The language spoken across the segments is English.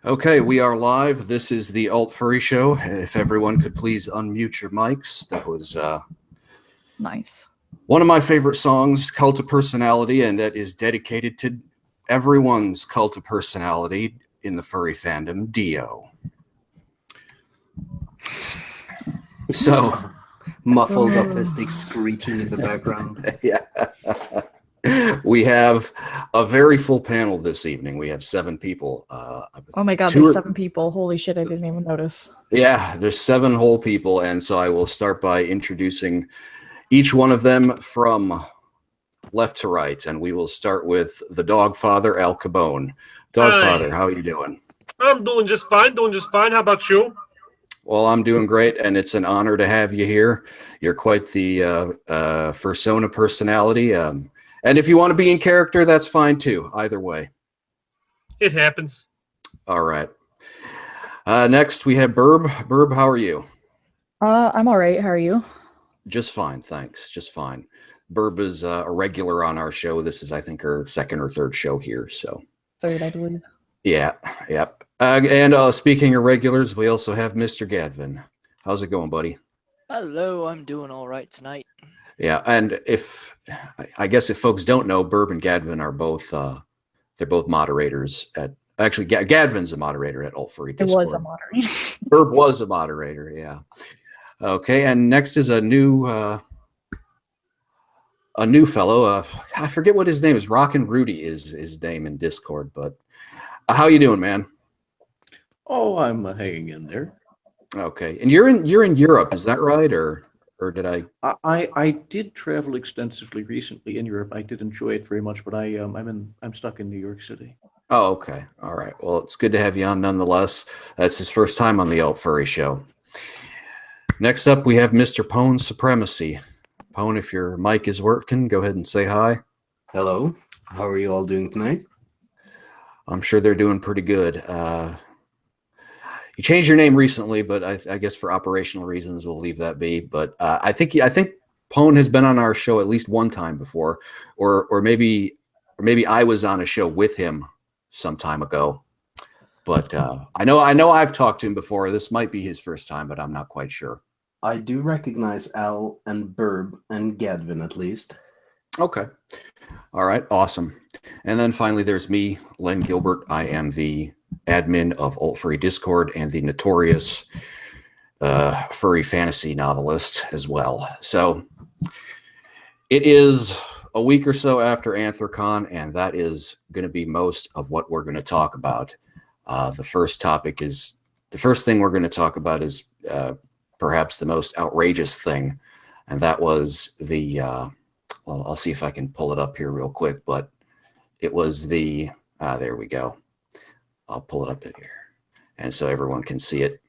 Okay, we are live. This is the Alt Furry Show. If everyone could please unmute your mics. That was nice. One of my favorite songs, Cult of Personality, and that is dedicated to everyone's cult of personality in the furry fandom, Dio. So, muffled autistic screeching in the background. Yeah. We have a very full panel this evening. We have 7 people. Oh my God, there's 7 people. Holy shit, I didn't even notice. Yeah, there's 7 whole people, and so I will start by introducing each one of them from left to right, and we will start with the Dogfather, Al Cabone. Dogfather, how are you doing? I'm doing just fine, How about you? Well, I'm doing great, and it's an honor to have you here. You're quite the fursona personality. And if you want to be in character, that's fine too. Either way. It happens. All right. Next, we have Burb. Burb, how are you? I'm all right. How are you? Just fine, thanks. Just fine. Burb is a regular on our show. This is, I think, her 2nd or 3rd show here. So 3rd, I believe. Yeah, yep. And speaking of regulars, we also have Mr. Gadvin. How's it going, buddy? Hello, I'm doing all right tonight. Yeah, and I guess if folks don't know, Burb and Gadvin are both they're both moderators at actually Gadvin's a moderator at Alt Furry Discord. It was a moderator. Burb was a moderator, yeah. Okay, and next is a new fellow. I forget what his name is. Rockin' Rudy is his name in Discord, but how you doing, man? Oh, I'm hanging in there. Okay, and you're in Europe, is that right, or did I? I did travel extensively recently in Europe. I did enjoy it very much, but I'm stuck in New York City. Oh, okay, all right. Well, it's good to have you on, nonetheless. That's his first time on the Alt Furry Show. Next up, we have Mr. Pone Supremacy. Pone, if your mic is working, go ahead and say hi. Hello. How are you all doing tonight? I'm sure they're doing pretty good. You changed your name recently, but I guess for operational reasons, we'll leave that be. But I think Pone has been on our show at least one time before, or maybe I was on a show with him some time ago. But I know I've talked to him before. This might be his first time, but I'm not quite sure. I do recognize Al and Burb and Gadvin at least. Okay. All right. Awesome. And then finally, there's me, Len Gilbert. I am the admin of Alt Furry Discord and the notorious furry fantasy novelist as well. So it is a week or so after Anthrocon, and that is going to be most of what we're going to talk about. The first thing we're going to talk about is perhaps the most outrageous thing, and that was the well, I'll see if I can pull it up here real quick, but it was the there we go. I'll pull it up in here, and so everyone can see it.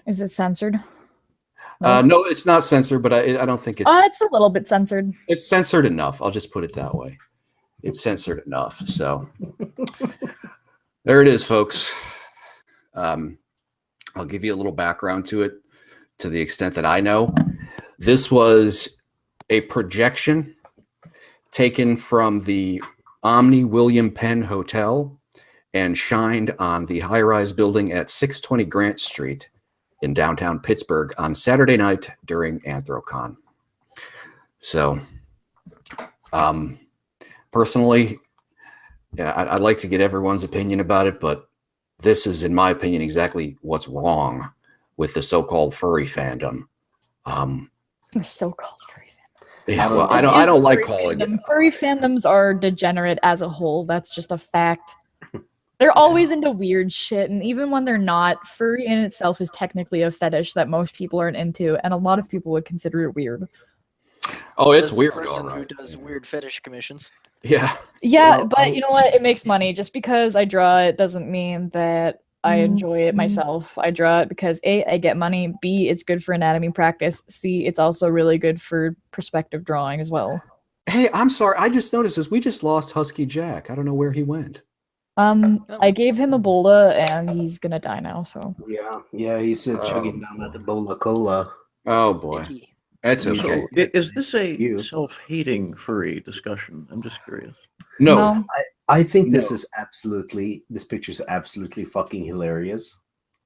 Is it censored? No, it's not censored, but I don't think it's. It's a little bit censored. It's censored enough. I'll just put it that way. It's censored enough. So there it is, folks. I'll give you a little background to it, to the extent that I know. This was a projection taken from the Omni William Penn Hotel and shined on the high-rise building at 620 Grant Street in downtown Pittsburgh on Saturday night during Anthrocon. So, personally, yeah, I'd like to get everyone's opinion about it, but this is, in my opinion, exactly what's wrong with the so-called furry fandom. The so-called furry fandom. Yeah, well, I don't like calling it. Furry fandoms are degenerate as a whole. That's just a fact. They're always into weird shit, and even when they're not, furry in itself is technically a fetish that most people aren't into, and a lot of people would consider it weird. Oh, it's Says weird, the person all right. who does weird fetish commissions. Yeah. Yeah, Well, but you know what? It makes money. Just because I draw it doesn't mean that I enjoy it myself. I draw it because A, I get money, B, it's good for anatomy practice, C, it's also really good for perspective drawing as well. Hey, I'm sorry. I just noticed this. We just lost Husky Jack. I don't know where he went. I gave him Ebola, and he's gonna die now, so. Yeah, he's chugging down that Ebola cola. Oh, boy. That's You- okay. So, is this a You. self-hating furry discussion? I'm just curious. No, I think this No. is this picture's absolutely fucking hilarious.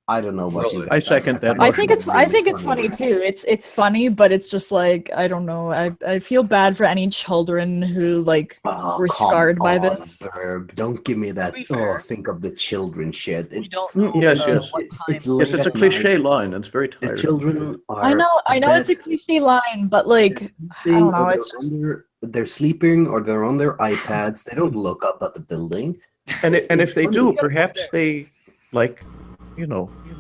I don't know about you Really? guys. I second that find I it think it's really funny too. It's funny, but it's just like I don't know. I feel bad for any children who like Oh, were come scarred by on, this. Berg. Don't give me that. be fair, Think of the children shit. We don't know. Yes, it's, yes. what it's, time it's it late Yes, it's a at cliche night. line. It's very The tiring. children are. I know in it's a bed, cliche line, but like I don't know. or It's they're just they're sleeping or they're on their iPads. They don't look up at the building. And It's if they funny. do, perhaps they like,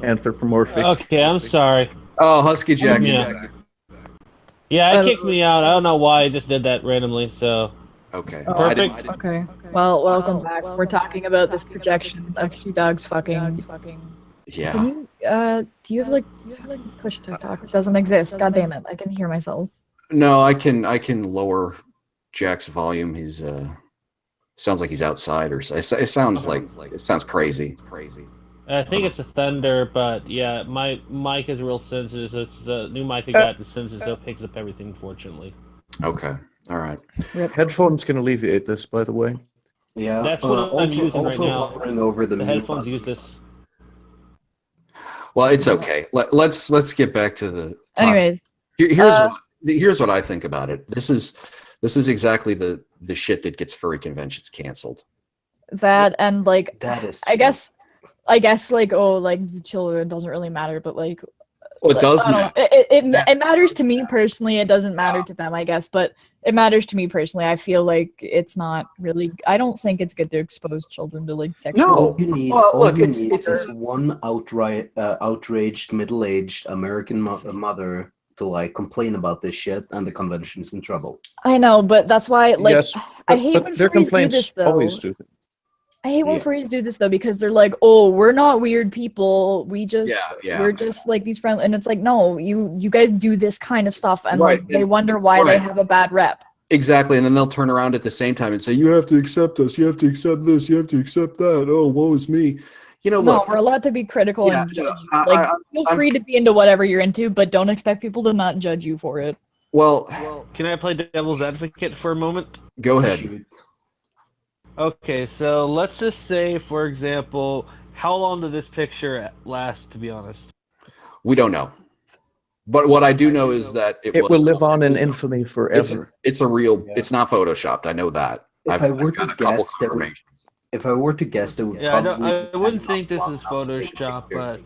anthropomorphic. Okay, I'm sorry. oh, Husky Jack. Yeah. Yeah, it kicked me out. I don't know why I just did that randomly. So Okay. Oh, I perfect. didn't- okay. Well, welcome back. We're talking about this projection of two dogs fucking. yeah. Can you do you have like push to talk? It doesn't exist. God damn it! I can hear myself. No, I can lower Jack's volume. He's sounds like he's outside, or it sounds like it sounds crazy. I think it's a thunder, but yeah, my mic is real sensitive. So it's the new mic I got that's sensitive, so it picks up everything. Fortunately, All right. Headphones can alleviate this, by the way. Yeah. That's what I'm also, using right also now. hovering over the the mute headphones button. use this. Well, it's okay. Let's get back to the topic. Anyways, Here's what I think about it. This is exactly the shit that gets furry conventions canceled. that and like That is. I guess like the children doesn't really matter, but like Well, it does I don't matter. know. It matters to me personally. It doesn't matter to them, I guess, but it matters to me personally. I feel like it's not really. I don't think it's good to expose children to like sexual. No. All you need, Well, all look, you it's- need it's- is one outraged middle-aged American mother to like complain about this shit, and the convention's in trouble. I know, but that's why like yes, I hate when their furries do complaints this though. always do. I hate when Yeah. furries do this though because they're like, "Oh, we're not weird people. We just Yeah. we're just like these friends." And it's like, "No, you guys do this kind of stuff," and Right, like they and- wonder why they right. have a bad rep. Exactly, and then they'll turn around at the same time and say, "You have to accept us. You have to accept this. You have to accept that. Oh, woe is me." You know, No, look. we're allowed to be critical Yeah, and judge no, you. Like, feel I'm- free to be into whatever you're into, but don't expect people to not judge you for it. Well, Can I play devil's advocate for a moment? go ahead. Shoot. Okay, so let's just say, for example, how long did this picture last? To be honest, We don't know, but what I do know is that It will live on in infamy forever. It's a real. Yeah. It's not photoshopped. I know that. If I were to got a couple guess, that would- confirmations. If I were to guess, there would yeah, I probably. wouldn't think this is Photoshop, but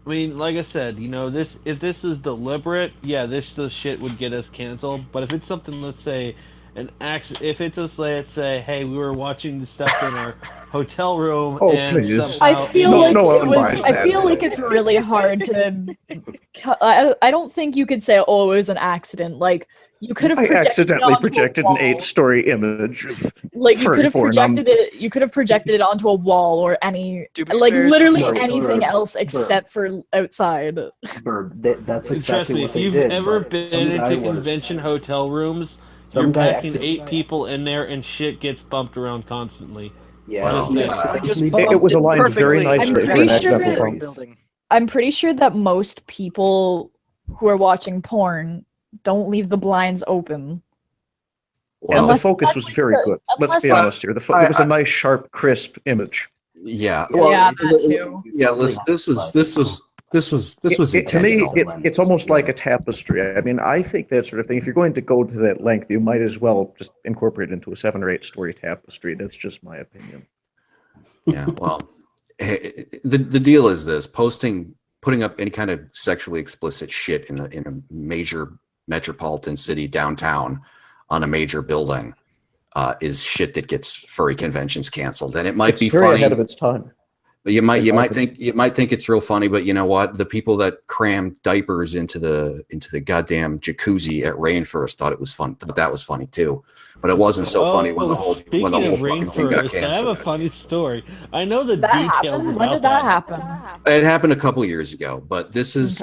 I mean, like I said, if this is deliberate, yeah, this shit would get us canceled. But if it's something, let's say, if it's just let's say, hey, we were watching the stuff in our hotel room, Oh, and please. somehow, I feel No- like no it one was. buys I that. feel like it's really hard to. I don't think you could say, "Oh, it was an accident." Like you could have. I projected it accidentally onto a projected an wall. 8-story image of Like you furry could have porn projected it. You could have projected it onto a wall or any, To be like fair, literally no, anything Burr, else except for outside. Berg, that's Trust exactly me, what if they you've did. ever but been some guy into was- convention hotel rooms, Some you're guy packing accidentally. 8 people in there, and shit gets bumped around constantly. Yeah, Well, he yeah. accidentally It was aligned very perfectly nicely I'm for pretty an sure accidental that- bump. building. I'm pretty sure that most people who are watching porn don't leave the blinds open. Well, And Unless- the focus was very good. Let's be unless- honest here. It was a nice, sharp, crisp image. yeah. Well, Yeah, that too. Yeah. Listen, this was To me, intentional. it's almost like a tapestry. I mean, I think that sort of thing, if you're going to go to that length, you might as well just incorporate it into a 7 or 8 story tapestry. That's just my opinion. Yeah. Well, the deal is this: putting up any kind of sexually explicit shit in a major metropolitan city downtown on a major building is shit that gets furry conventions canceled. And it might It's be very funny. ahead of its time. You might opinion. think it's real funny, but you know what? The people that crammed diapers into the goddamn jacuzzi at Rainforest thought it was fun. Thought that was funny too. But it wasn't so funny when the whole speaking fucking of thing got Rainforest, I have a canceled. funny story. I know the That details happened. about When did that happen? It happened a couple years ago, but this is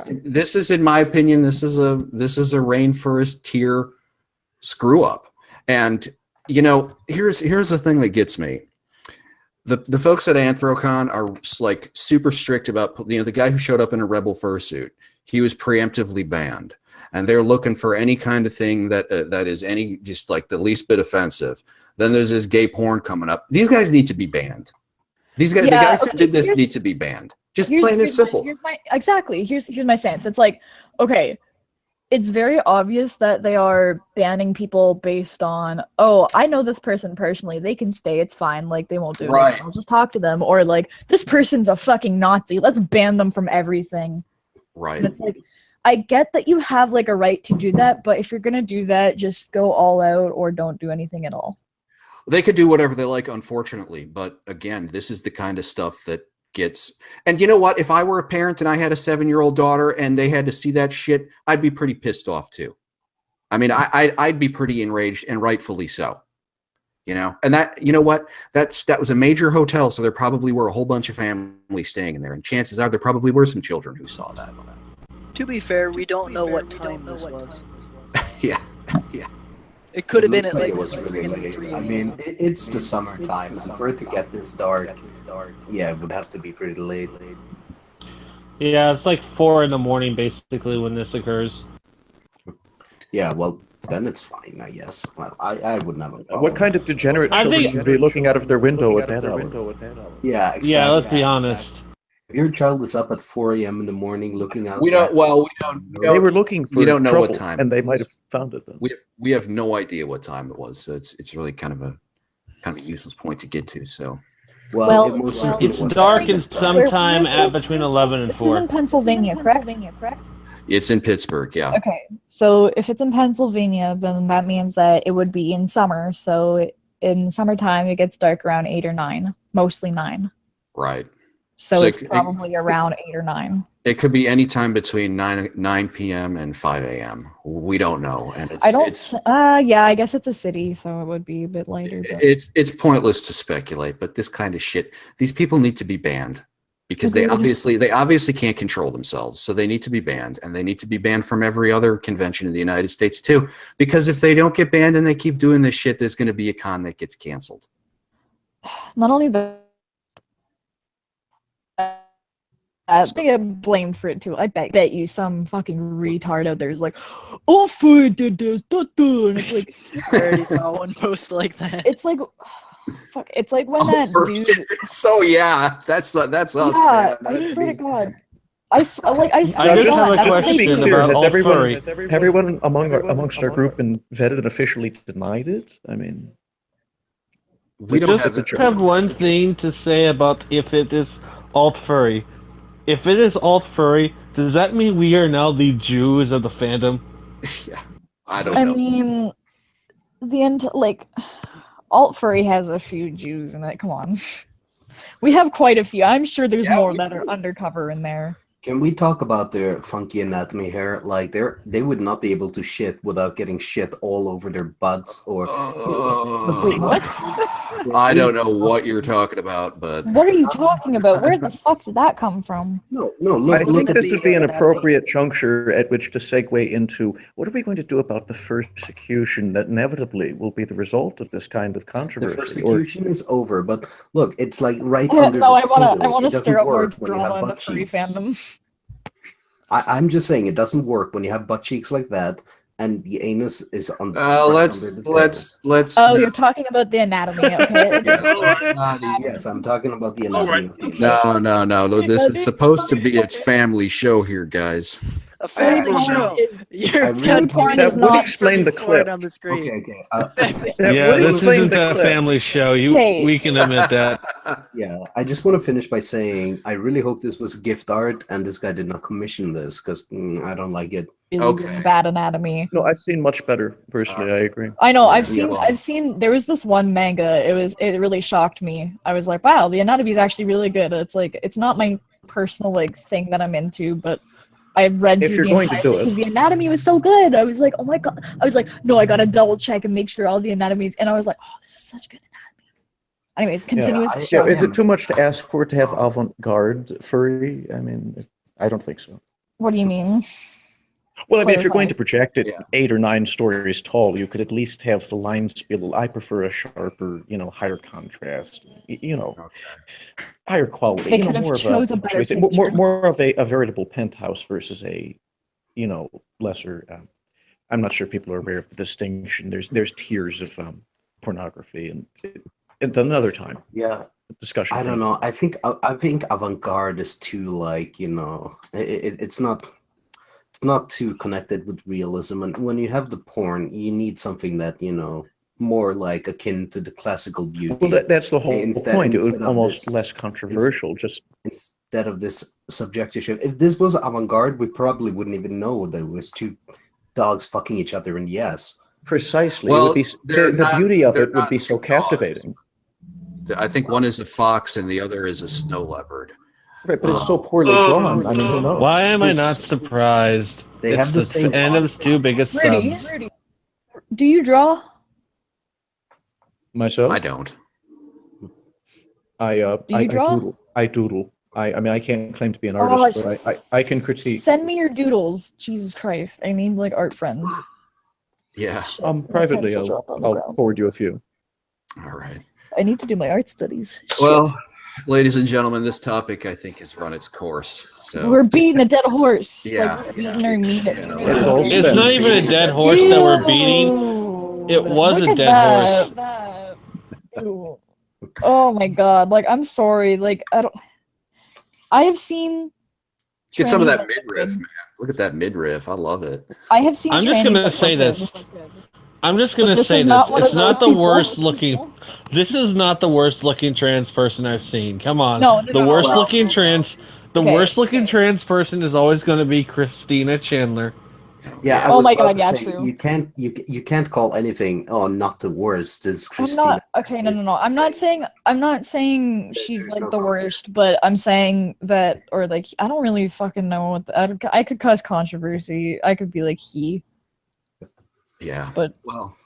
in my opinion, this is a Rainforest tier screw up. And you know, here's the thing that gets me. The folks at Anthrocon are like super strict about, the guy who showed up in a rebel fursuit, he was preemptively banned. and they're looking for any kind of thing that that is any just like the least bit offensive. Then there's this gay porn coming up. These guys need to be banned. These guys, the guys who did this need to be banned. Just plain and simple. Here's my stance. It's like, okay, it's very obvious that they are banning people based on, oh, I know this person personally, they can stay, it's fine, like they won't do anything, I'll just talk to them, or like, this person's a fucking Nazi, let's ban them from everything. Right. And it's like, I get that you have like a right to do that, but if you're gonna do that, just go all out or don't do anything at all. They could do whatever they like, unfortunately, but again, this is the kind of stuff that gets, and you know what, if I were a parent and I had a 7-year-old daughter and they had to see that shit, I'd be pretty pissed off too. I mean, I'd be pretty enraged, and rightfully so, you know. And that, you know what, that was a major hotel, so there probably were a whole bunch of families staying in there, and chances are there probably were some children who saw that. To be fair, we don't know what time this was. Yeah. It could have been at looks like it was really late. I mean, it's the summertime, and for it to get this dark, yeah, it would have to be pretty late. Yeah, it's like 4 in the morning basically when this occurs. Yeah, well, then it's fine, I guess. Well, I wouldn't have a problem. What kind of degenerate I children think- would be looking out of their window at that hour? Yeah, exactly. Yeah, let's be honest. If your child is up at 4 a.m. in the morning looking out, We don't They were looking for we don't know trouble, what time and they it might have was. found it then. we have no idea what time it was, so it's really kind of a useless point to get to. So well, it most certainly It's was dark happening and at the time. sometime at between 11 and This is 4. in Pennsylvania, correct? it's in Pittsburgh, yeah. Okay, so if it's in Pennsylvania, then that means that it would be in summer. So in summertime, it gets dark around 8 or 9, mostly 9. Right. So So it's probably around 8 or 9. It could be any time between 9 p.m. and 5 a.m. We don't know, and Yeah, I guess it's a city, so it would be a bit later. But... it's pointless to speculate. But this kind of shit, these people need to be banned because they obviously can't control themselves. So they need to be banned, and they need to be banned from every other convention in the United States too. Because if they don't get banned and they keep doing this shit, there's going to be a con that gets canceled. Not only that. They get blamed for it too. I bet you some fucking retard out there is like, "Oh, Furry did this, and it's like, I already saw one post like that. it's like, fuck, it's like when that dude. So yeah, that's us. Yeah, Man. I swear to God, I I just have a Just to be question clear, about has all everyone, furry. everyone amongst our group been vetted and officially denied it? I mean, We don't just have have one thing to say about if it is alt furry. If it is alt furry, does that mean we are now the Jews of the fandom? Yeah, I don't I know. mean, alt furry has a few Jews in it. Come on, we have quite a few. I'm sure there's more that are undercover in there. Can we talk about their funky anatomy here? Like they would not be able to shit without getting shit all over their butts or. Wait, what? I don't know what you're talking about, but What are you talking about? Where the fuck did that come from? No. I think at this the would be an anatomy. appropriate juncture at which to segue into what are we going to do about the persecution that inevitably will be the result of this kind of The controversy? persecution is over, but look, it's like right Yeah, under no, the I want table. to It doesn't stir up more work when you have drama in the butt furry cheeks. fandom. I'm just saying it doesn't work when you have butt cheeks like that and the anus is on. let's Oh, you're talking about the anatomy, okay? Yes, I'm talking about the anatomy. of the No. This is supposed to be a family show here, guys. A family don't show. know. You're Furry porn That is would not explain the porn clip. on the screen. Okay. That Yeah, would this explain isn't the a clip. family show. Okay. We can admit that. Yeah, I just want to finish by saying I really hope this was gift art and this guy did not commission this because I don't like it. really, Okay. really bad anatomy. No, I've seen much better, personally, I agree. I know, I've Yeah. seen there was this one manga, it really shocked me. I was like, wow, the anatomy is actually really good. It's like, it's not my personal like thing that I'm into, but I read If through you're the going to entire do thing it. because the anatomy was so good. I was like, oh my god. I was like, no, I gotta double check and make sure all the anatomies, and I was like, oh, this is such good anatomy. Anyways, continue with the I- show. Yeah, is it too much to ask for it to have avant-garde furry? I mean, I don't think so. What do you mean? Well, I mean, if you're going Clarify. to project it Yeah. 8 or 9 stories tall, you could at least have the lines be a little. I prefer a sharper, higher contrast, higher quality. They could have chose a better picture. more of a veritable penthouse versus a lesser. I'm not sure if people are aware of the distinction. There's tiers of pornography, and it's another time. Yeah, Discussion. I don't know. I think avant-garde is too it's not too connected with realism. And when you have the porn, you need something that more like akin to the classical beauty. Well, that's the whole point. It would almost this, less controversial. Instead of this subjective shift. If this was avant-garde, we probably wouldn't even know that it was two dogs fucking each other in the ass. Precisely. Well, it would be, the beauty of it would be so captivating. I think one is a fox and the other is a snow leopard. Right, but it's so poorly drawn. I mean, who knows? Why am I not surprised? They have the same fandom's two biggest subs. Rudy, do you draw? Myself? I don't. Do you draw? I doodle. I mean, I can't claim to be an artist, but I can critique. Send me your doodles. Jesus Christ. I need like art friends. Yeah. Privately, I'll forward you a few. All right. I need to do my art studies. Well, ladies and gentlemen, this topic I think has run its course. So we're beating a dead horse. Yeah. Like, beating our meat. It's not even a dead horse that we're beating. It was a dead horse. Oh my god! Like, I'm sorry. Like, I have seen. Get some of that midriff, man. Look at that midriff. I love it. I have seen. I'm just gonna say this. I'm just gonna say this. It's not the worst looking. This is not the worst looking trans person I've seen. Come on. No, the worst looking trans. The worst looking trans person is always going to be Christina Chandler. Yeah. Oh my god. Yeah. True. You can't call anything. Oh, not the worst. It's Christina. I'm not. Okay. No. I'm not saying she's like the worst, but I'm saying that, or like, I don't really fucking know what. I could cause controversy. I could be like he. Yeah. But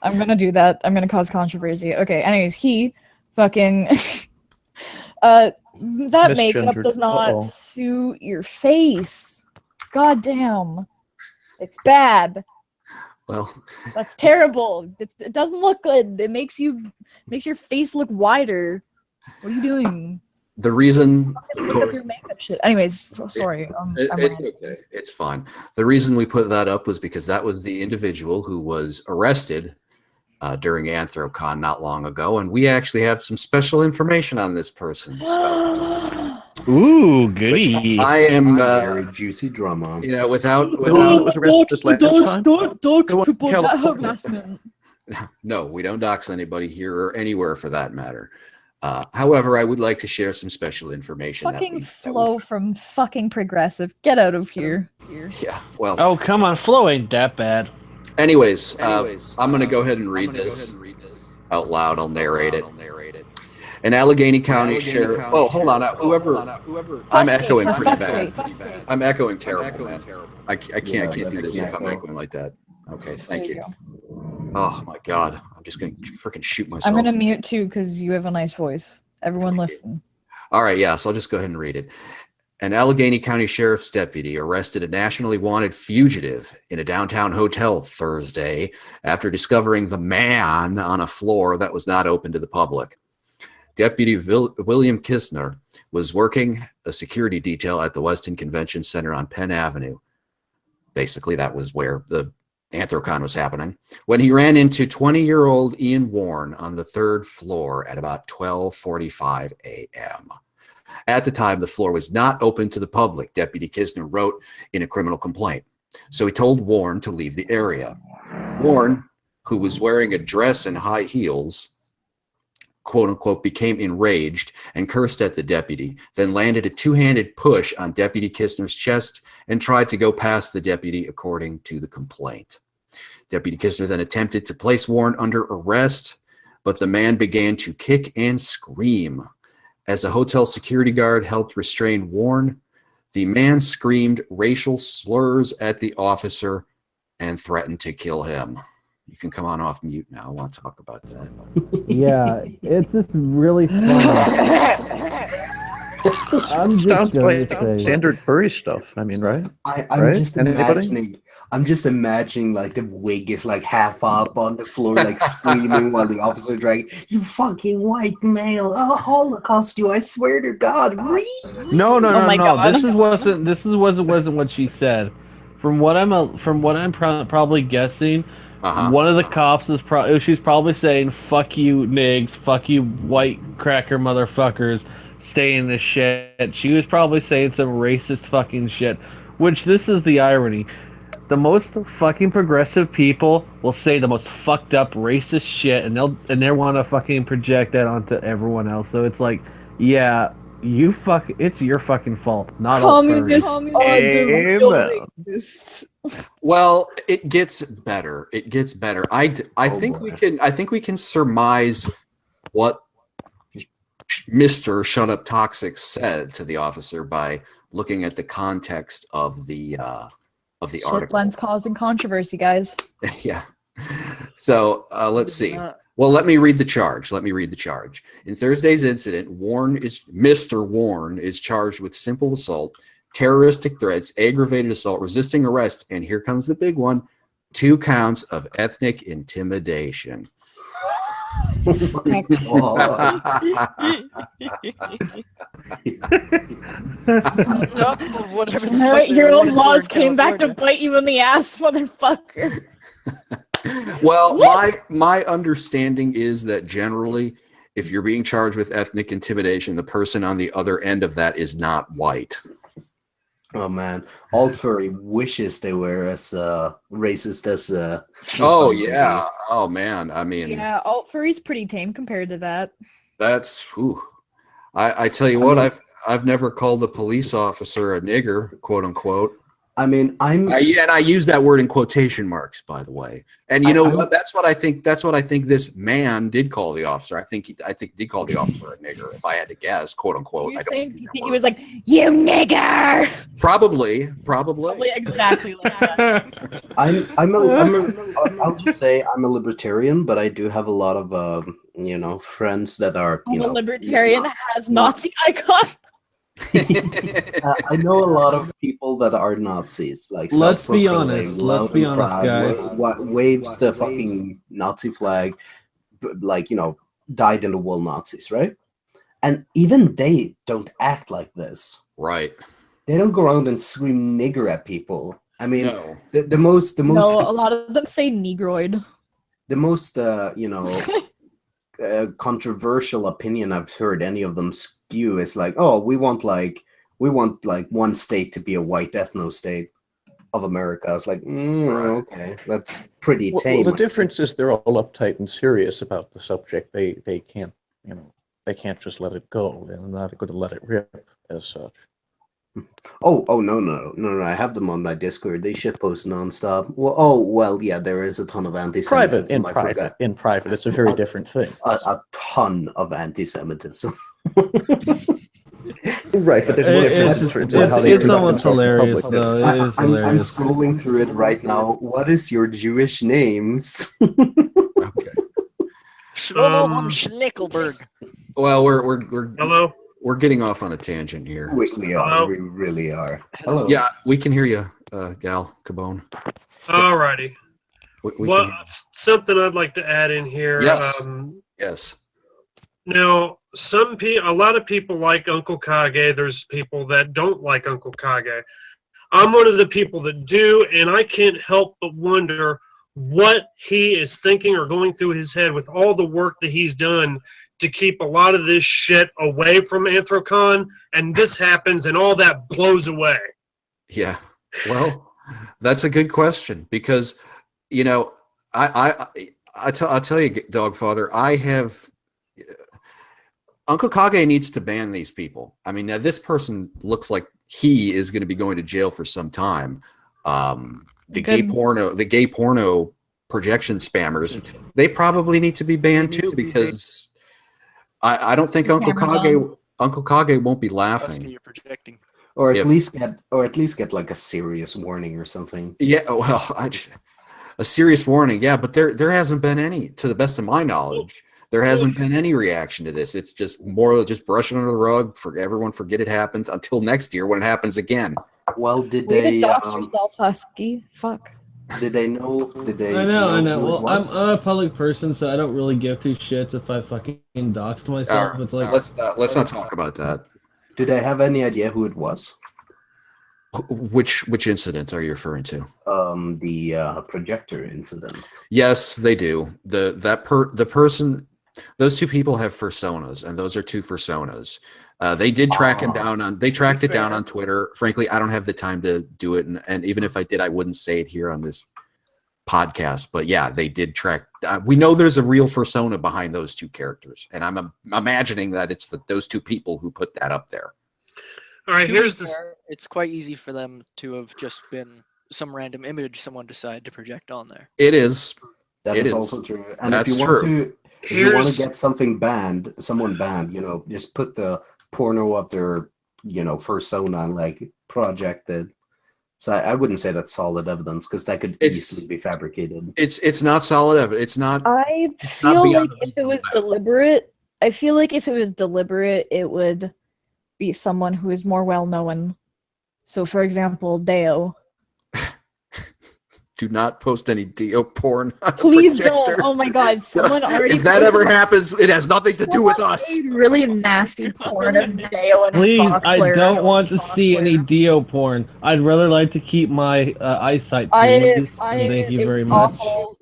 I'm gonna do that. I'm gonna cause controversy. Okay. Anyways, he fucking that makeup does not suit your face. God damn. It's bad. Well, that's terrible. It doesn't look good. It makes your face look wider. What are you doing? The reason, of course, your makeup shit. Anyways, sorry. It's okay. It's fine. The reason we put that up was because that was the individual who was arrested during Anthrocon not long ago, and we actually have some special information on this person. So, ooh, goody! I am very juicy drama. Without was arrested this last time. People harassment. No, we don't dox anybody here or anywhere for that matter. However, I would like to share some special information. Fucking Flo from fucking Progressive. Get out of here. Yeah, well. Oh, come on. Flo ain't that bad. Anyways, I'm going to go ahead and read this out loud. I'll narrate it. An Allegheny County sheriff. Oh, hold on. Whoever. I'm echoing pretty bad. I'm echoing terrible, man. I can't do this if I'm echoing like that. Okay, thank you. Oh my god, I'm just gonna freaking shoot myself. I'm gonna mute too because you have a nice voice. Everyone listen. All right, yeah, so I'll just go ahead and read it. An Allegheny County Sheriff's deputy arrested a nationally wanted fugitive in a downtown hotel Thursday after discovering the man on a floor that was not open to the public. Deputy William Kistner was working a security detail at the Westin Convention Center on Penn Avenue. Basically, that was where the Anthrocon was happening, when he ran into 20-year-old Ian Warren on the third floor at about 12:45 a.m. At the time, the floor was not open to the public, Deputy Kisner wrote in a criminal complaint. So he told Warren to leave the area. Warren, who was wearing a dress and high heels, quote unquote, became enraged and cursed at the deputy, then landed a two-handed push on Deputy Kistner's chest and tried to go past the deputy, according to the complaint. Deputy Kistner then attempted to place Warren under arrest, but the man began to kick and scream. As a hotel security guard helped restrain Warren, the man screamed racial slurs at the officer and threatened to kill him. You can come on off mute now. I want to talk about that. Yeah, it's just really fun. Sounds like standard furry stuff. I mean, right? I'm just imagining like the wig is like half up on the floor, like screaming while the officer dragging, "You fucking white male! I'll Holocaust you! I swear to God!" No. God. This wasn't what she said. from what I'm probably guessing, Uh-huh. one of the cops is she's probably saying "fuck you, nigs, fuck you, white cracker motherfuckers, stay in this shit." She was probably saying some racist fucking shit. Which this is the irony. The most fucking progressive people will say the most fucked up racist shit, and they want to fucking project that onto everyone else. So it's like, yeah, it's your fucking fault, not all furries. Communists are the real Amen. racists. Well, it gets better. It gets better. I think we can surmise what Mr. Shut Up Toxic said to the officer by looking at the context of the Shit article. blends causing controversy, guys. Yeah. So let's see. Well, let me read the charge. In Thursday's incident, Mr. Warren is charged with simple assault, terroristic threats, aggravated assault, resisting arrest, and here comes the big one, 2 counts of ethnic intimidation. On top of whatever the fuck Alright, they your were own looking for laws in came back to California. bite you in the ass, motherfucker. Well, my understanding is that generally, if you're being charged with ethnic intimidation, the person on the other end of that is not white. Oh man, alt furry wishes they were as racist as. Oh Furry. yeah. Oh man. I mean, Yeah, alt furry's pretty tame compared to that. that's. Whew. I tell you what, I've never called a police officer a nigger, quote unquote. I mean, And I use that word in quotation marks, by the way. And you know what? That's what I think. That's what I think. This man did call the officer. I think he did call the officer a nigger. If I had to guess, quote unquote. You I don't think use that he word. was like, "You nigger"? Probably. Probably exactly like that. I'll just say I'm a libertarian, but I do have a lot of friends that are I'm a libertarian has Nazi icon. I know a lot of people that are Nazis. Like, Let's be self-proclaimed, honest. loud Let's be and honest, proud, guys. waves the fucking Nazi flag, dyed in the wool Nazis, right? And even they don't act like this. Right. They don't go around and scream nigger at people. I mean, No. the most No, a lot of them say negroid. the most controversial opinion I've heard any of them spew is like, oh, we want one state to be a white ethno state of America. It's like, okay, that's pretty tame. Well, the difference is they're all uptight and serious about the subject. They can't just let it go. They're not going to let it rip as such. Oh no! I have them on my Discord. They shitpost nonstop. Well, yeah, there is a ton of anti-Semitism. In private, it's a very different thing. A ton of anti-Semitism. Right, but there's a difference in how they it's conduct almost themselves in hilarious, public. though. It is I'm hilarious. scrolling through it right now. What is your Jewish names? Okay. Shlomo von Schnickelberg. Well, we're Hello? we're getting off on a tangent here. We are. Hello? We really are. Hello. Yeah, we can hear you, Gal Cabone. Alrighty. We Well, can, something I'd like to add in here. Yes. yes. Now, a lot of people like Uncle Kage. There's people that don't like Uncle Kage. I'm one of the people that do, and I can't help but wonder what he is thinking or going through his head with all the work that he's done to keep a lot of this shit away from Anthrocon, and this happens, and all that blows away. Yeah. Well, that's a good question because, I'll tell you, Dogfather, Uncle Kage needs to ban these people. I mean, now this person looks like he is going to be going to jail for some time. The gay porno projection spammers, they probably need to be banned too because I don't think Uncle Kage won't be laughing. You're projecting. Or at least get like a serious warning or something. Yeah, well, a serious warning, yeah, but there hasn't been any, to the best of my knowledge. There hasn't been any reaction to this. It's just more just brush it under the rug, for everyone forget it happened until next year when it happens again. Well, did Way they? to dox yourself, Husky. Fuck. Did they know? I know. who it Well, I'm was? a public person, so I don't really give two shits if I fucking doxed myself. It's like, Let's not talk about that. Do they have any idea who it was? Which incident are you referring to? The projector incident. Yes, they do. The person, those two people have personas, and those are two personas. They did track him down on. They tracked it down on Twitter. Frankly, I don't have the time to do it, and even if I did, I wouldn't say it here on this podcast. But yeah, they did track. We know there's a real persona behind those two characters, and I'm imagining that it's those two people who put that up there. All right, here's the. It's quite easy for them to have just been some random image someone decided to project on there. It is. That It is is. also true. And That's if you want true. to, if you want Here's- to get something banned, someone banned, just put the porno of their, persona and like projected. So I wouldn't say that's solid evidence because that could easily be fabricated. It's not solid evidence. It's not. I not feel beyond like a if it was reasonable doubt. deliberate, I feel like if it was deliberate, it would be someone who is more well known. So, for example, Deo. Do not post any Dio porn. On Please Projector. don't. Oh my God, someone already. If that ever posted- happens, it has nothing to do with us. made really nasty porn of Deo and Please, I Foxler. don't want to see Foxler. any Dio porn. I'd rather like to keep my eyesight. Please. Thank you it very was much. awful.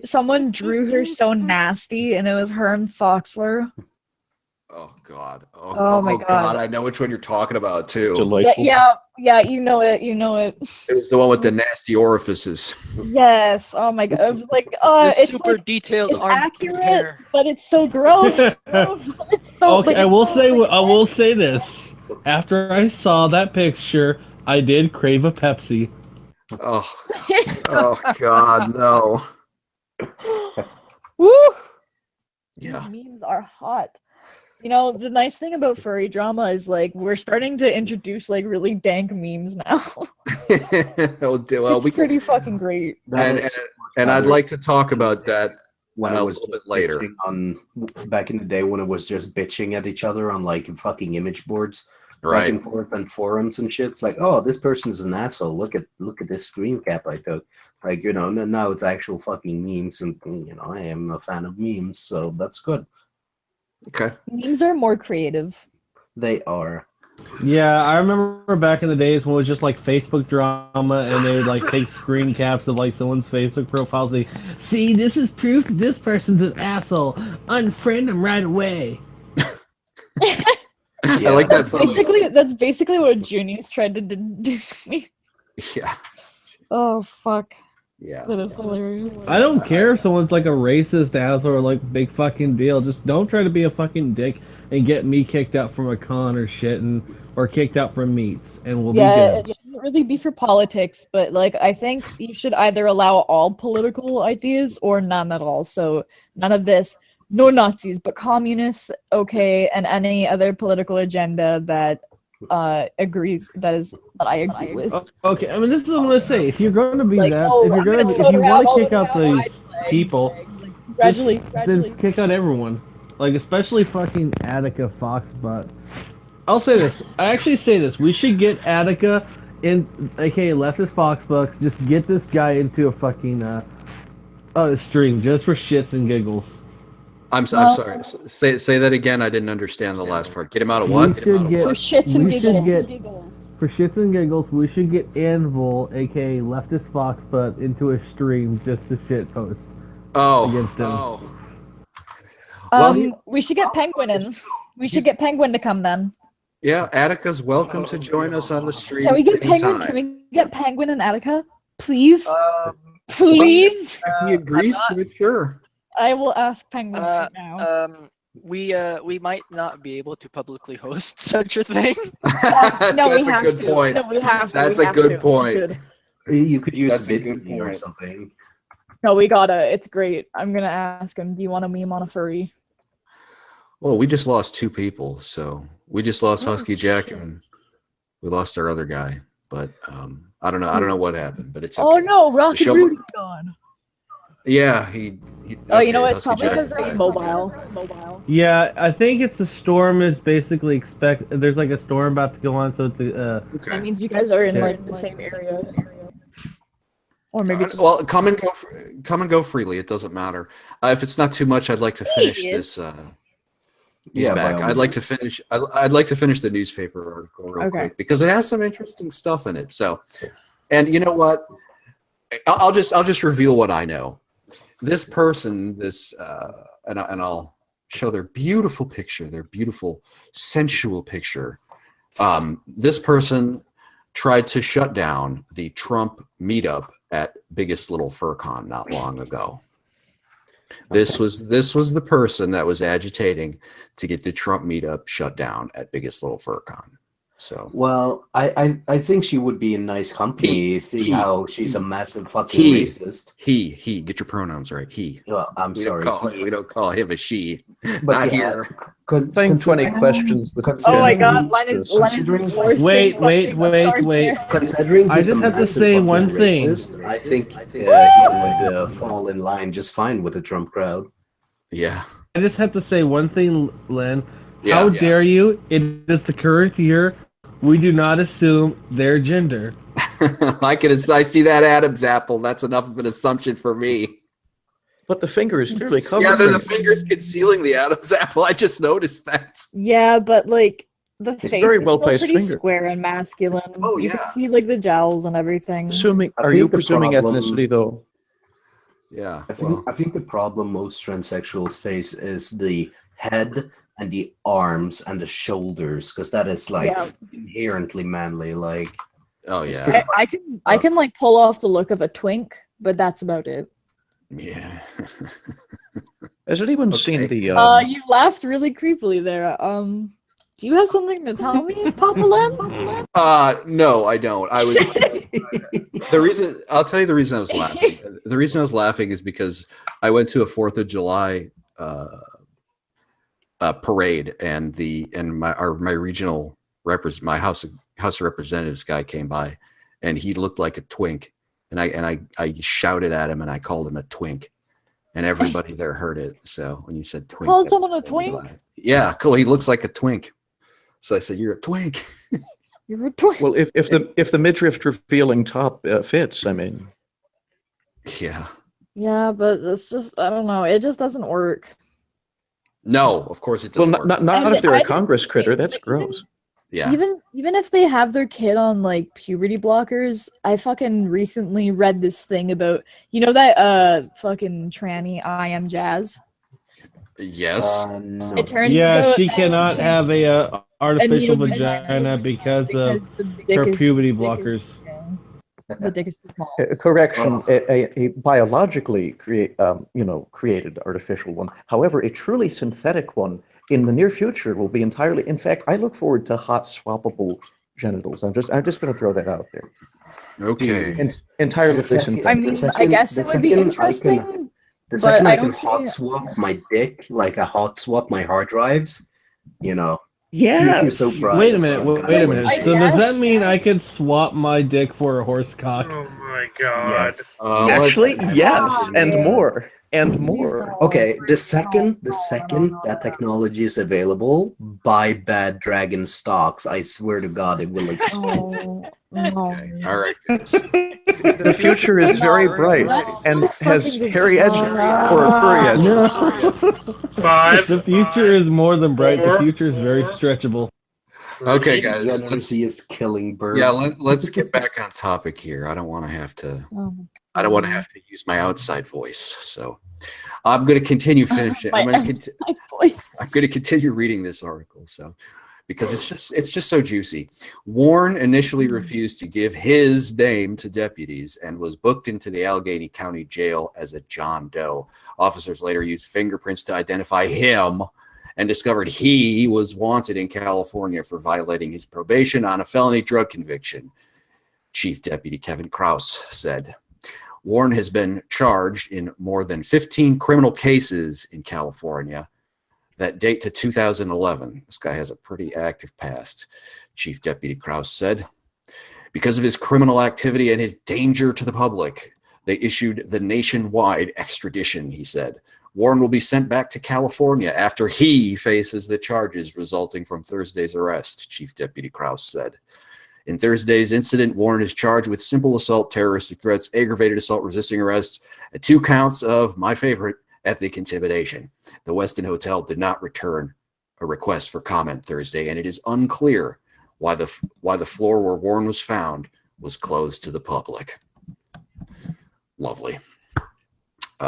Someone drew her so nasty, and it was her and Foxler. Oh God. Oh, my God. I know which one you're talking about too. Delightful. Yeah, you know it. It was the one with the nasty orifices. Yes. Oh my God. It was like, This it's super like, detailed it's armpit accurate, hair. but it's so gross. It's so. Okay, like, I will it's say. so, like, I will say this. After I saw that picture, I did crave a Pepsi. Oh. Oh God, no. Woo! Yeah. These memes are hot. The nice thing about furry drama is like we're starting to introduce like really dank memes now. Well, It's pretty fucking great. That and, is so much and I'd better like to talk about that when a it was little bit just later. bitching on back in the day when it was just bitching at each other on like fucking image boards, back Right. and forth and forums and shit. It's like, oh, this person's an asshole. Look at this screen cap I took. Like, now it's actual fucking memes, and I am a fan of memes, so that's good. Okay. Memes are more creative. They are. Yeah, I remember back in the days when it was just like Facebook drama, and they would like take screen caps of like someone's Facebook profile. Say, "See, this is proof that this person's an asshole. Unfriend him right away." I like that. That's basically what Junius tried to do to me. Yeah. Oh fuck. Yeah. That is hilarious. I don't care if someone's like a racist asshole or like big fucking deal. Just don't try to be a fucking dick and get me kicked out from a con or shit, or kicked out from meets, and we'll be good. It shouldn't really be for politics, but like I think you should either allow all political ideas or none at all. So none of this, no Nazis, but communists, okay, and any other political agenda that I agree with. Okay, I mean, this is what I'm gonna say. If you're going to be Like, that, oh, if I'm you're gonna if tote you around want all to kick the out these pride flags, people, gradually. then kick out everyone. Like, especially fucking Attica Foxbutt. I'll say this. I actually say this. We should get Attica in, aka leftist Foxbucks. Just get this guy into a fucking stream just for shits and giggles. I'm sorry. Say that again. I didn't understand the last part. Get him out of what? We should get- For shits and we should giggles. For shits and giggles, we should get Anvil, aka leftist Foxbutt, into a stream just to shit post. Oh. Against him. Oh. Well, We should get Penguin in. We should get Penguin to come then. yeah. Attica's welcome to join us on the stream. Can we get Penguin? anytime. Can we get Penguin and Attica? Please? Please? If he agrees to it, sure. I will ask Penguin right now. We might not be able to publicly host such a thing. No, we That's a have good to. point. No, we have to. That's We a have good to. point. Good. You could use That's a a good video or point. something. No, we gotta. It's great. I'm gonna ask him. Do you want a meme on a furry? Well, we just lost two people, so we just lost Oh, Husky Jack, shit. and we lost our other guy. But I don't know what happened, but it's okay. Oh no, Rocket show- Rudy's gone. Yeah, he Oh, you know okay, what? It's Husky probably Jack because they're died. mobile. Yeah, I think it's a storm is basically there's like a storm about to go on, so it's That Okay. means you guys are in Yeah. like the same area. Or maybe it's Well, come and go freely. It doesn't matter. If it's not too much, I'd like to finish Hey. this. He's Yeah, by back. all I'd like to means. finish. I'd like to finish the newspaper article real Okay. quick because it has some interesting stuff in it. So, and you know what? I'll just reveal what I know. This person, and I'll show their beautiful picture, their beautiful sensual picture. This person tried to shut down the Trump meetup at Biggest Little Furcon not long ago. This was the person that was agitating to get the Trump meetup shut down at Biggest Little Furcon. So Well, I think she would be in nice company, seeing how she's a massive fucking he, racist. he, get your pronouns right. He. Well, I'm We sorry. don't call him a she. But Not yeah, here. I think 20 questions with Oh my 10 god, answers. Lennon Wait. Considering I he's just a have to massive say fucking one thing. racist, I think he would fall in line just fine with the Trump crowd. Yeah. I just have to say one thing, Len. Yeah. How dare you? It is the current year. We do not assume their gender. I see that Adam's apple. That's enough of an assumption for me. But the finger is clearly covered. Yeah, they're the fingers concealing the Adam's apple. I just noticed that. Yeah, but like the It's face very is well still placed pretty finger. square and masculine. Oh, You yeah. can see like the jowls and everything. Assuming, I are think you the presuming problem- ethnicity though? Yeah. I think the problem most transsexuals face is the head and the arms and the shoulders, because that is like Yeah. inherently manly. Like, Oh yeah. I can like pull off the look of a twink, but that's about it. Yeah. Has anyone Okay. seen the? You laughed really creepily there. Do you have something to tell me, Papa Len? No, I don't. I was I'll tell you the reason I was laughing. The reason I was laughing is because I went to a 4th of July parade, and my regional my House of Representatives guy came by, and he looked like a twink, and I shouted at him and I called him a twink, and everybody there heard it. So when you said twink, Called that someone a made me twink? laugh. Yeah, cool. He looks like a twink. So I said, "You're a twink." You're a twink. well, if the midriff revealing top fits, I mean, Yeah. Yeah, but it's just I don't know. It just doesn't work. No, of course it well, doesn't work. not And if they're I a didn't Congress think critter. that That's gross. Yeah. Even if they have their kid on like puberty blockers, I fucking recently read this thing about that fucking tranny I am Jazz. Yes. no. It turns Yeah, out she that cannot have a artificial needle vagina because of the dick her is- puberty dick is- blockers. The dick is too small. Correction, a biologically created artificial one. However, a truly synthetic one in the near future will be entirely. In fact, I look forward to hot swappable genitals. I'm just going to throw that out there. Okay. Entirely The second- synthetic. I mean, I guess it would be interesting. The second I I don't can see hot it. swap my dick, like I hot swap my hard drives, Yes. You're so bright. Wait a minute. Wait a minute. I So does that guess- mean I could swap my dick for a horse cock? Oh my god. Yes. Actually, yes, and yeah. more, and more. Okay, the second that technology is available, buy bad dragon stocks. I swear to God, it will Oh, no. Okay. All right. Guys. The future is very bright and has fucking hairy edges or furry edges. 5. The future is more than bright. The 4, future is very stretchable. Okay, guys. Let's, Degeneracy is killing birds. yeah, let's get back on topic here. I don't want to have to. Oh, I don't want to have to use my outside voice. So I'm going to continue finishing. I'm going to my voice. I'm going to continue reading this article. So because it's just so juicy. Warren initially refused to give his name to deputies and was booked into the Allegheny County Jail as a John Doe. Officers later used fingerprints to identify him and discovered he was wanted in California for violating his probation on a felony drug conviction. Chief Deputy Kevin Krause said. Warren has been charged in more than 15 criminal cases in California that date to 2011. This guy has a pretty active past, Chief Deputy Krause said. Because of his criminal activity and his danger to the public, they issued the nationwide extradition, he said. Warren will be sent back to California after he faces the charges resulting from Thursday's arrest, Chief Deputy Krause said. In Thursday's incident, Warren is charged with simple assault, terroristic threats, aggravated assault, resisting arrest, and 2 counts of, my favorite, ethnic intimidation. The Westin Hotel did not return a request for comment Thursday, and it is unclear why the floor where Warren was found was closed to the public. Lovely.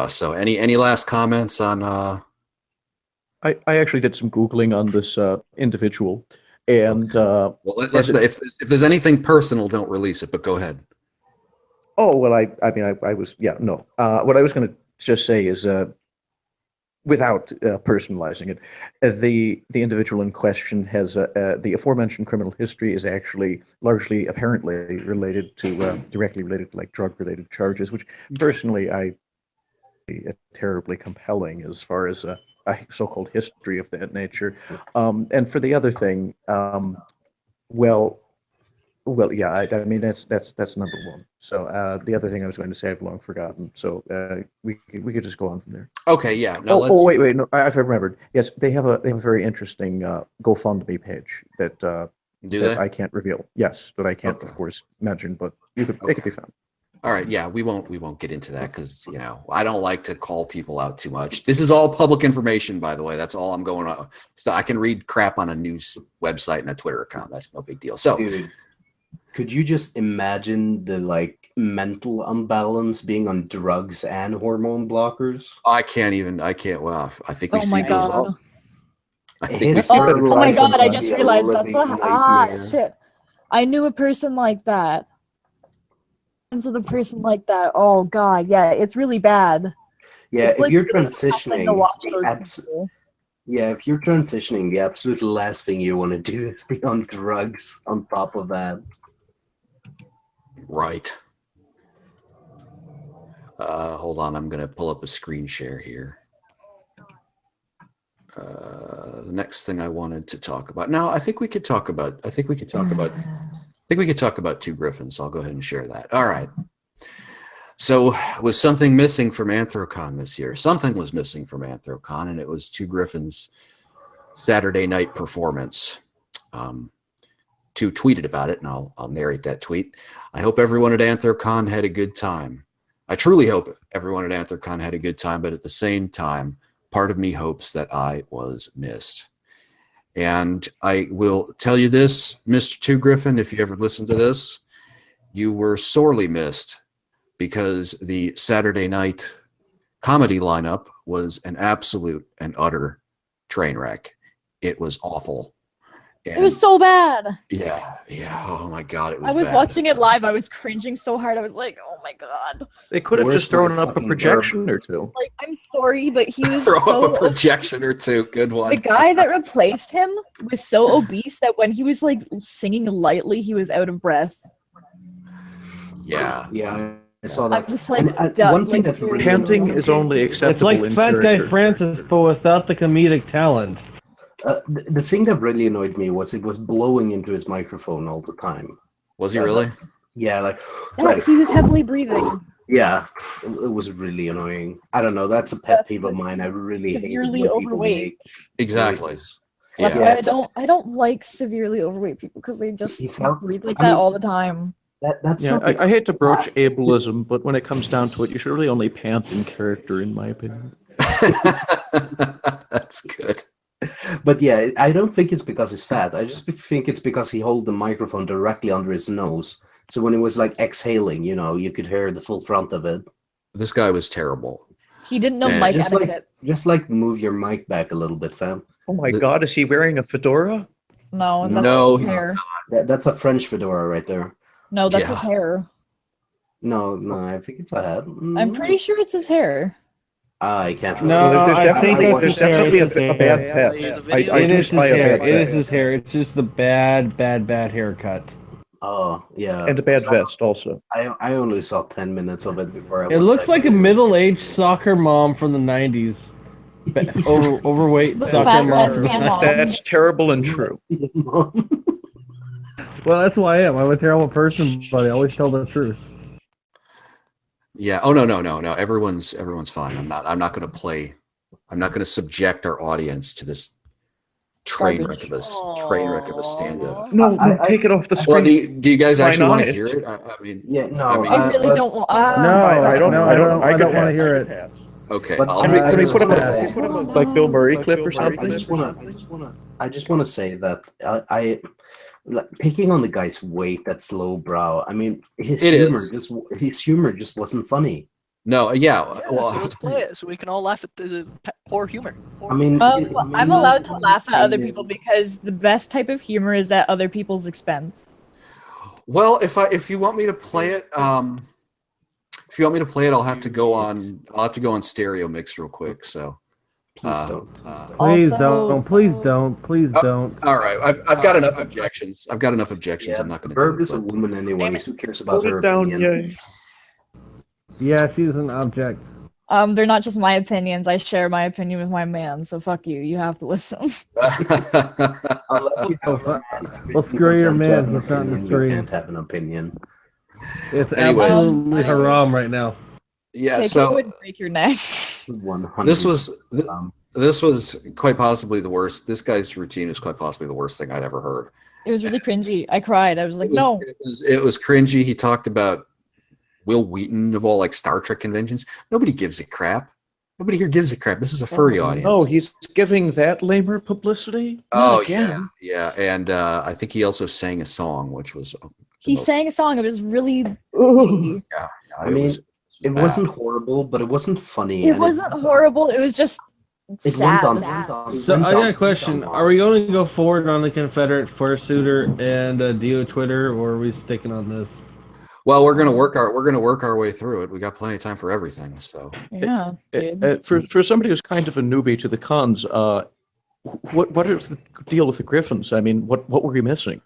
So any last comments on? I actually did some Googling on this individual, and well, if there's anything personal, don't release it. But go ahead. Oh well, I was no. What I was going to just say is, without personalizing it, the individual in question has the aforementioned criminal history is actually largely apparently related to directly related to like drug-related charges, which personally I terribly compelling as far as a so-called history of that nature. And for the other thing, well, yeah, I mean that's number one. So the other thing I was going to say I've long forgotten. So we could just go on from there. Okay, yeah. No, wait, no, I've remembered. Yes, they have a very interesting GoFundMe page that I can't reveal. Yes, but I can't of course mention. But it could be found. All right, yeah, we won't get into that because I don't like to call people out too much. This is all public information, by the way. That's all I'm going on. So I can read crap on a news website and a Twitter account. That's no big deal. So, dude, could you just imagine the mental unbalance being on drugs and hormone blockers? I can't. Well, I think we Oh see my the god. result. I think we see Oh, the oh my result. god, I just realized that's shit. I knew a person like that. Friends with a person like that. Oh god, yeah, it's really bad. Yeah, it's if you're really transitioning, to watch those people. Yeah, if you're transitioning, the absolute last thing you want to do is be on drugs on top of that. Right. Hold on, I'm going to pull up a screen share here. The next thing I wanted to talk about. Now, I think we could talk about Two Griffins. I'll go ahead and share that. All right. So, was something missing from Anthrocon this year? Something was missing from Anthrocon, and it was Two Griffins' Saturday night performance. Two tweeted about it, and I'll narrate that tweet. I hope everyone at Anthrocon had a good time. I truly hope everyone at Anthrocon had a good time, but at the same time, part of me hopes that I was missed. And I will tell you this, Mr. Two Griffin, if you ever listen to this, you were sorely missed because the Saturday night comedy lineup was an absolute and utter train wreck. It was awful. And it was so bad. Yeah. Oh my god, it was. I was bad. watching it live. I was cringing so hard. I was like, "Oh my god!" They could have just thrown up a projection or two. Like, I'm sorry, but he was throw so up a projection or two. Good one. The guy that replaced him was so obese that when he was like singing lightly, he was out of breath. Yeah, I saw that. I'm just like, one thing that's really panting is only acceptable. It's like Fat Guy Francis, but without the comedic talent. The thing that really annoyed me was it was blowing into his microphone all the time. Was he really? Yeah, he was heavily breathing. Yeah, it was really annoying. I don't know. That's a pet peeve of mine. I really hate severely overweight. Exactly. That's why I don't like severely overweight people because they just breathe like that all the time. That's I hate to broach ableism, but when it comes down to it, you should really only pant in character, in my opinion. That's good. But yeah, I don't think it's because he's fat. I just think it's because he held the microphone directly under his nose. So when he was exhaling, you could hear the full front of it. This guy was terrible. He didn't know mic etiquette. Just move your mic back a little bit, fam. Oh my god, is he wearing a fedora? No, that's his hair. That's a French fedora right there. No, that's his hair. No, I think it's a hat. I'm pretty sure it's his hair. I can't. No, there's definitely a bad vest. It is his hair. It's just the bad haircut. Oh, yeah. And a bad vest also. I only saw 10 minutes of it before. It looks like a middle-aged soccer mom from the 90s. Overweight soccer mom. That's terrible and true. Well, that's who I am. I'm a terrible person, but I always tell the truth. Yeah. Oh no. Everyone's fine. I'm not going to subject our audience to this train wreck of a stand-up. No, take it off the screen. Well, do you guys actually want to hear it? I mean, yeah, no. I really don't want. No, I don't want to hear it. Okay. But I'll- Can we put up Uh, a like Bill Murray clip or I something? just wanna say that I like, picking on the guy's weight, that's lowbrow. I mean, his It humor is. his humor just wasn't funny. No, yeah. Yeah, Well, so let's play it so we can all laugh at the poor humor. I mean, I'm allowed to laugh at other people because the best type of humor is at other people's expense. well, if you want me to play it, if you want me to play it, I'll have to go on stereo mix real quick. So, please don't. Please Also- don't. Please don't. Please don't. all right, I've got enough objections. I've got enough objections. Yeah, I'm not going to. Burb is a woman anyways. Who cares about Hold her it down, opinion? yay. Yeah, she's an object. They're not just my opinions. I share my opinion with my man, so fuck you. You have to listen. Unless you have Well, screw your man. He's not in the you stream. can't have an opinion. It's Anyways. absolutely haram right now. Yeah. KK So would break your neck. 100. this was Um, this was quite possibly the worst. This guy's routine was quite possibly the worst thing I'd ever heard. It was really cringy. I cried. I was like, no. It was cringy. He talked about Will Wheaton of all like Star Trek conventions. Nobody gives a crap. Nobody here gives a crap. This is a furry audience. Oh, he's giving that lamer publicity? Oh, Not again. yeah. And I think he also sang a song, which was He sang a song. It was really. Ooh. I mean, it wasn't horrible, but it wasn't funny. It and wasn't horrible. It was just It sad. went on. So I got a question. Are we going to go forward on the Confederate fursuiter and Dio Twitter, or are we sticking on this? Well, we're gonna work our way through it. We got plenty of time for everything. So Yeah. dude. For somebody who's kind of a newbie to the cons, what is the deal with the Griffins? I mean, what were we missing?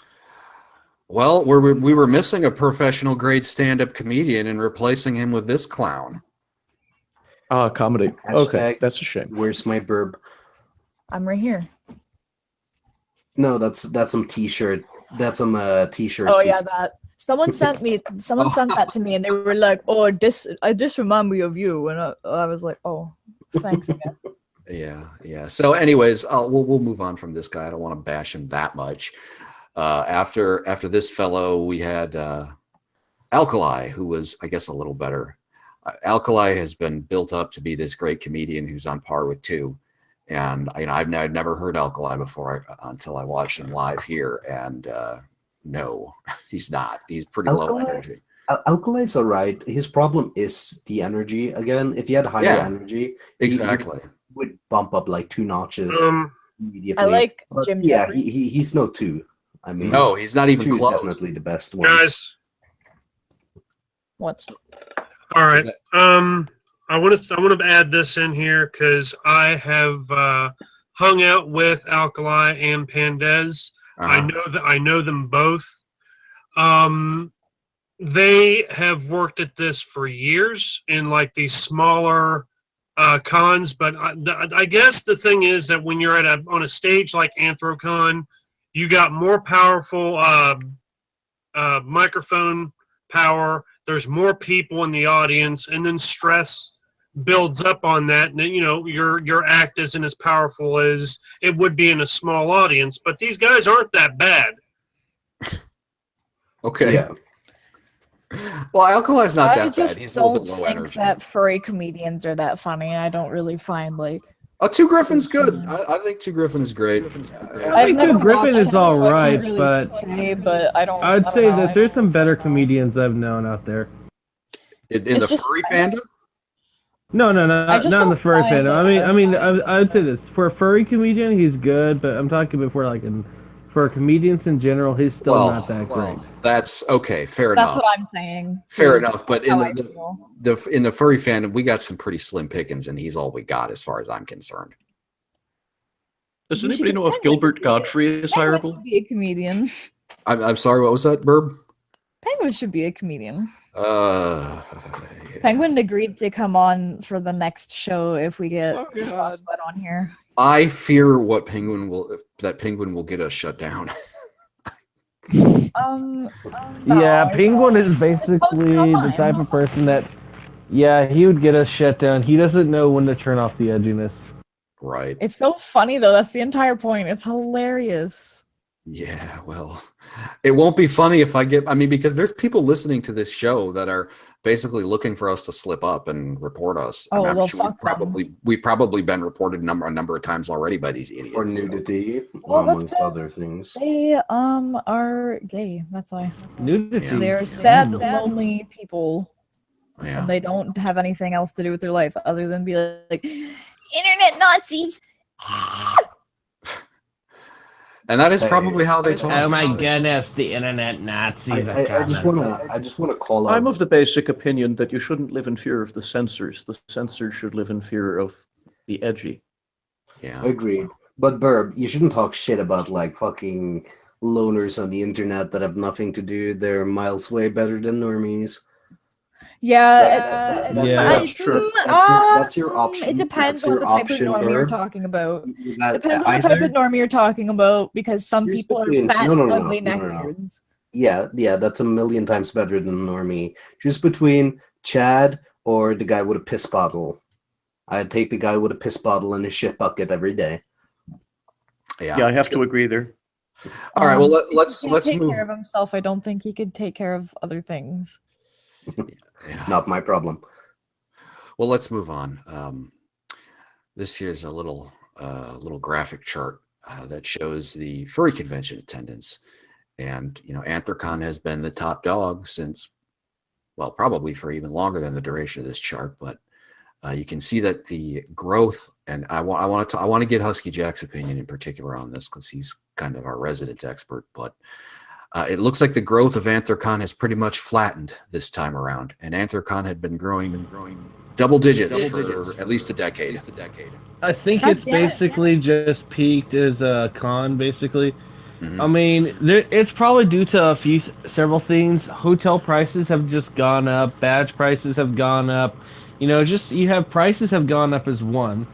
well, we were missing a professional grade stand-up comedian and replacing him with this clown. Ah, comedy. Okay, Hashtag- that's a shame. Where's my burb? I'm right here. No, that's some t-shirt. That's some t-shirt. Oh yeah, that. Someone sent that to me, and they were like, "Oh, I just remind me of you," and I was like, "Oh, thanks, I guess." Yeah. So, anyways, we'll move on from this guy. I don't want to bash him that much. After this fellow, we had Alkali, who was, I guess, a little better. Alkali has been built up to be this great comedian who's on par with two, and I've never heard Alkali before until I watched him live here, and no, he's not. He's pretty low energy. Alkali's alright. His problem is the energy. Again, if he had higher energy, Exactly. he would bump up like 2 notches immediately. I like But Jim. yeah, Jeffries. he's no 2. I mean, No, he's not even 2 is close. definitely the best one. Guys, What? all right. I want to add this in here because I have hung out with Alkali and Pandez. I know them both. They have worked at this for years in like these smaller cons, but I guess the thing is that when you're on a stage like Anthrocon, you got more powerful microphone power. There's more people in the audience, and then stress builds up on that, and then, your act isn't as powerful as it would be in a small audience. But these guys aren't that bad. Okay. Yeah. Well, Alkali's not I that bad. just He's a little don't bit low think energy. that furry comedians are that funny. I don't really find like. Oh, Two Griffin's good. I think Two Griffin is great. I I've think never Two Griffin watched is him, all so I can't right, really but say, but I don't. I'd I don't say know. that there's some better comedians I've known out there. In It's the just- furry fandom? No, I not just in the don't furry find- fandom. I would say this for a furry comedian, he's good, but I'm talking about for comedians in general, he's still not that great. That's okay. Fair That's enough. what I'm saying. Fair enough. But in How I the, feel. in the furry fandom, we got some pretty slim pickings, and he's all we got as far as I'm concerned. Does You anybody should know if Penguin Gilbert should be a- Godfrey is Penguin hireable? should be a comedian. I'm sorry. What was that, Burb? Penguin should be a comedian. Yeah. Penguin agreed to come on for the next show if we get Oh, God. Foxbud on here. I fear what Penguin will get us shut down. No, Yeah, Penguin is It's basically the fine. type of person that, yeah, he would get us shut down. He doesn't know when to turn off the edginess. Right. It's so funny though. That's the entire point. It's hilarious. Yeah, well, it won't be funny if I mean, because there's people listening to this show that are basically looking for us to slip up and report us. Oh, I'm well, sure fuck them. we've probably been reported a number of times already by these idiots. Or so. nudity, Well, that's amongst other because things. they are gay. That's why. Nudity. Yeah. They're sad, lonely people, Yeah. and they don't have anything else to do with their life other than be like internet Nazis. And that is probably how they talk. Oh my goodness, the internet Nazis are I just coming. wanna call out. I'm of the basic opinion that you shouldn't live in fear of the censors. The censors should live in fear of the edgy. Yeah. Agreed. But Burb, you shouldn't talk shit about like fucking loners on the internet that have nothing to do. They're miles way better than normies. Yeah, that's true. That's your option. It depends That's on your the type of option, normie you're Burb. talking about. That Depends on the type of normie you're talking about, because some Here's people the are thing. fat, No, ugly no. neckbeards. Yeah, that's a million times better than normie. Just between Chad or the guy with a piss bottle. I'd take the guy with a piss bottle and a shit bucket every day. Yeah, I have to agree there. All right. Well, Let's take move. care of himself. I don't think he could take care of other things. Yeah. Not my problem. Well, let's move on. This here's a little graphic chart that shows the furry convention attendance, and Anthrocon has been the top dog since, well, probably for even longer than the duration of this chart. But you can see that the growth, and I want to get Husky Jack's opinion in particular on this because he's kind of our resident expert, but. It looks like the growth of Anthrocon has pretty much flattened this time around, and Anthrocon had been growing double digits for at least a decade. I think God it's damn it. basically just peaked as a con, basically. Mhm. I mean, it's probably due to several things. Hotel prices have just gone up. Badge prices have gone up. You have prices have gone up as one.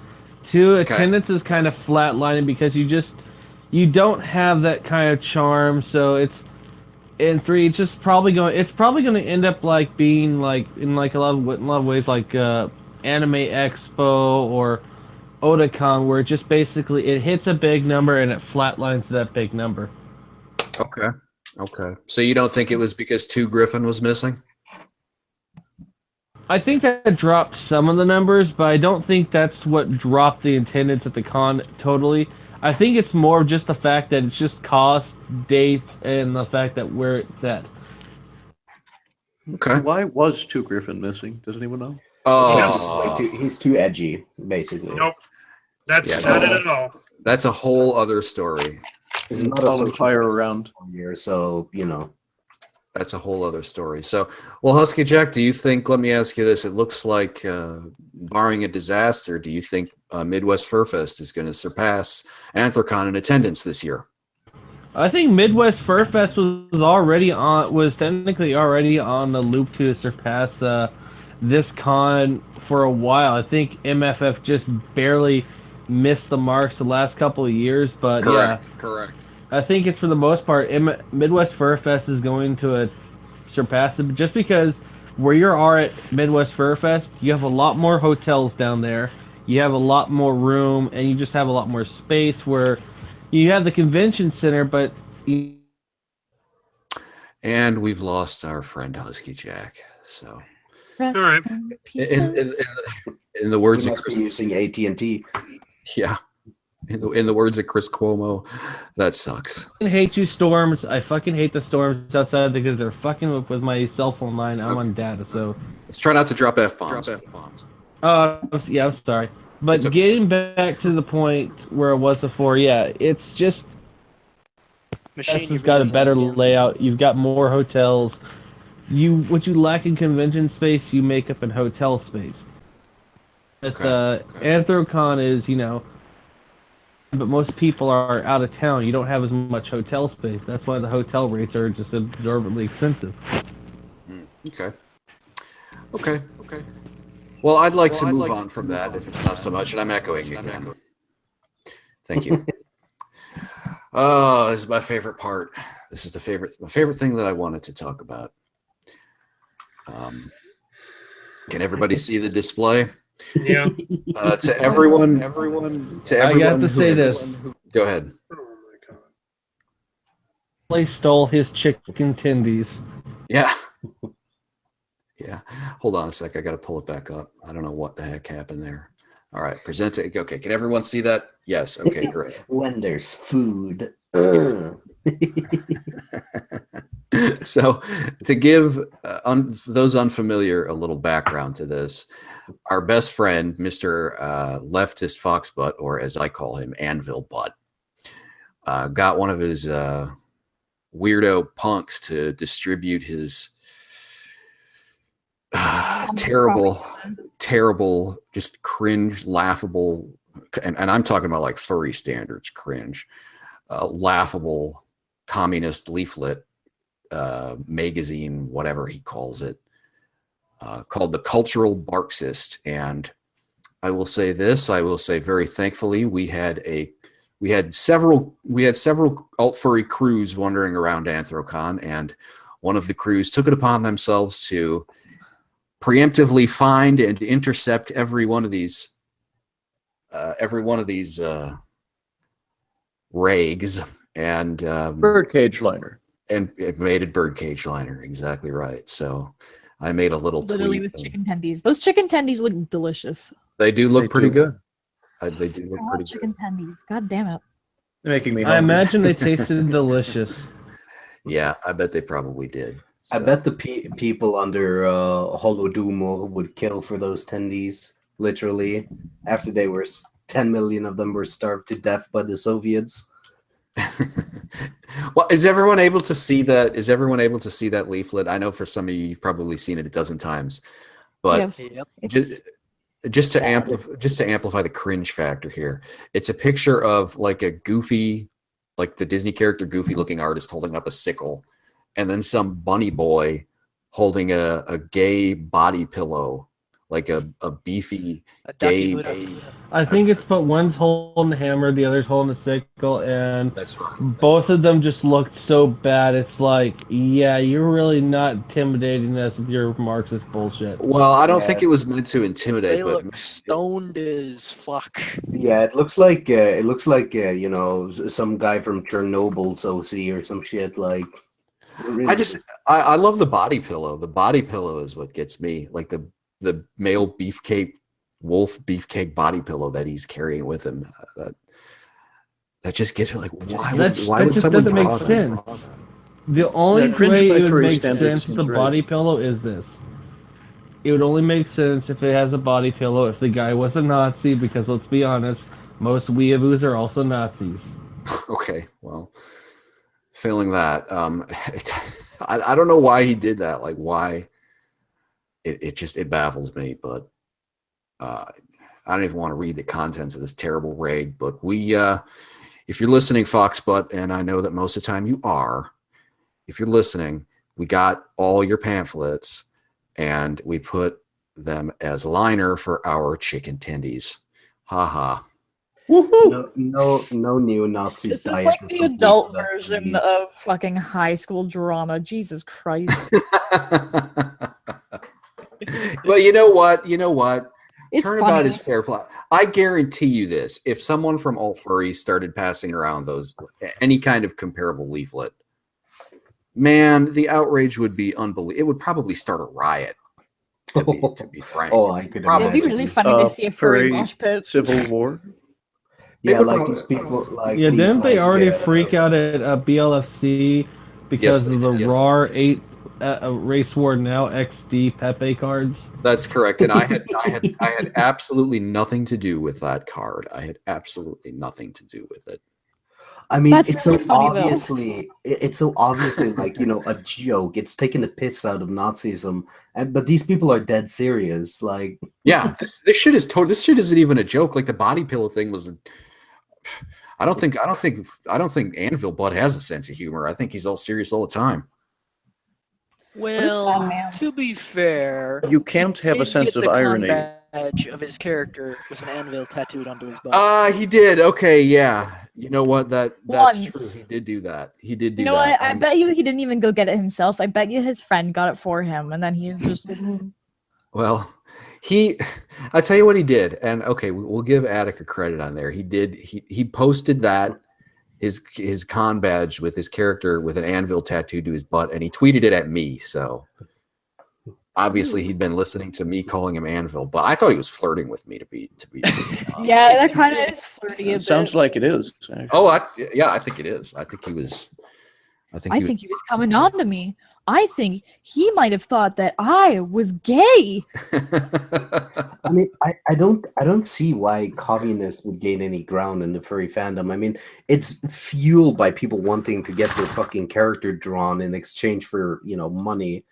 Two, attendance is kind of flatlining because you don't have that kind of charm. So and three, it's probably going to end up like being like in like a lot of ways like Anime Expo or Otakon, where it just basically it hits a big number and it flatlines that big number. Okay. So you don't think it was because 2 Griffin was missing? I think that dropped some of the numbers, but I don't think that's what dropped the attendance at the con totally. I think it's more just the fact that it's just cost, dates, and the fact that where it's at. Okay. Why was 2 Griffin missing? Does anyone know? Oh, He's too edgy, basically. Nope. That's Yeah, not no. it at all. that's a whole other story. He's It's not a on social fire justice around. warrior, so That's a whole other story. So, well, Husky Jack, do you think? Let me ask you this: it looks like, barring a disaster, do you think Midwest Fur Fest is going to surpass Anthrocon in attendance this year? I think Midwest Fur Fest was technically already on the loop to surpass this con for a while. I think MFF just barely missed the marks the last couple of years, but Correct. I think it's for the most part Midwest Fur Fest is going to surpass it, just because where you are at Midwest Fur Fest, you have a lot more hotels down there, you have a lot more room, and you just have a lot more space where you have the convention center, but And we've lost our friend Husky Jack. So, Rest All right. in in, pieces. in the words we of must be Chris, using AT&T. yeah, in the words of Chris Cuomo, that sucks. I hate you, storms. I fucking hate the storms outside because they're fucking with my cell phone line. I'm on data, so. Let's try not to drop F-bombs. Yeah, I'm sorry. But It's okay. getting back to the point where it was before, yeah, it's just Machine, has got a better layout. You've got more hotels. What you lack in convention space, you make up in hotel space. But Anthrocon is, but most people are out of town. You don't have as much hotel space. That's why the hotel rates are just exorbitantly expensive. Okay. Well, I'd like to move on from that if it's not so much, and I'm echoing again. Thank you. Oh, this is my favorite part. This is my favorite thing that I wanted to talk about. Can everybody see the display? Yeah. To everyone. I got to say this. Go ahead. Oh my god. stole his chicken tendies. Yeah. Yeah. Hold on a sec. I got to pull it back up. I don't know what the heck happened there. All right. Present it. Okay. Can everyone see that? Yes. Okay, great. When there's food. So, to give those unfamiliar a little background to this, our best friend, Mr. Leftist Foxbutt, or as I call him, Anvil Butt, got one of his weirdo punks to distribute his terrible, just cringe, laughable, and I'm talking about like furry standards, cringe, laughable communist leaflet magazine, whatever he calls it, called The Cultural Marxist. And I will say this, I will say very thankfully, we had several alt furry crews wandering around Anthrocon, and one of the crews took it upon themselves to preemptively find and intercept every one of these rags, and Birdcage liner. And it made a birdcage liner. Exactly right. So I made a little Literally tweet. with chicken tendies. Those chicken tendies look delicious. They do look pretty good. They do look pretty chicken tendies. God damn it. They're making me I hungry. imagine they tasted delicious. Yeah, I bet they probably did. I bet the people under Holodomor would kill for those tendies, literally, after 10 million of them were starved to death by the Soviets. Well, is everyone able to see that? Is everyone able to see that leaflet? I know for some of you, you've probably seen it a dozen times, but Yes. just to amplify the cringe factor here, it's a picture of like a Goofy, like the Disney character Goofy looking artist holding up a sickle, and then some bunny boy holding a gay body pillow, like a beefy gay. I think it's but one's holding the hammer, the other's holding the sickle, and both of them just looked so bad. It's like, yeah, you're really not intimidating us with your Marxist bullshit. Well, I don't think it was meant to intimidate. They but look stoned as fuck. Yeah, it looks like you know, some guy from Chernobyl's OC or some shit. Like, really I love the body pillow. The body pillow is what gets me. Like the male wolf beefcake body pillow that he's carrying with him. That just gets me like, why would someone doesn't draw make sense. that? The only cringe way by it would furry make standards sense with seems a right. body pillow is this. It would only make sense if it has a body pillow if the guy was a Nazi, because let's be honest, most weeaboos are also Nazis. Okay, well, failing that, I don't know why he did that. Like, why? It baffles me. But I don't even want to read the contents of this terrible rag. But if you're listening, Foxbutt, and I know that most of the time you are, if you're listening, we got all your pamphlets, and we put them as liner for our chicken tendies. Ha. no neo-Nazis This is diet. like is the complete adult without version tendies. of fucking high school drama. Jesus Christ. Well, you know what? It's Turnabout funny. is fair play. I guarantee you this: if someone from Alt Furry started passing around any kind of comparable leaflet, man, the outrage would be unbelievable. It would probably start a riot. To be frank, I could It'd be imagine. really funny to see a furry mosh pit. Civil War. Yeah, like these people, like Yeah, these, didn't they like, already freak out at BLFC because they of the did. Yes, RAR 8 Race War Now XD Pepe cards? That's correct, and I had absolutely nothing to do with that card. I had absolutely nothing to do with it. I mean, That's it's so really funny, though. obviously like, you know, a joke. It's taking the piss out of Nazism, but these people are dead serious. Like, Yeah, this shit is total. This shit isn't even a joke. Like the body pillow thing was. I don't think Anvil Bud has a sense of humor. I think he's all serious all the time. Well, man. to be fair, You can't have a did sense get of the irony. badge of his character with an anvil tattooed onto his butt. He did. Okay, yeah. You know what? That's Once. true. He did do that. He did do You know that. what? I bet you he didn't even go get it himself. I bet you his friend got it for him, and then he just. Well, I tell you what he did, and okay, we'll give Attica credit on there. He posted that his con badge with his character with an anvil tattooed to his butt, and he tweeted it at me. So obviously he'd been listening to me calling him Anvil, but I thought he was flirting with me to be Yeah, that kind of is flirty. It sounds like it is. Yeah, I think it is. I think he was. I think he was coming on to me. I think he might have thought that I was gay. I mean, I don't see why communists would gain any ground in the furry fandom. I mean, it's fueled by people wanting to get their fucking character drawn in exchange for, money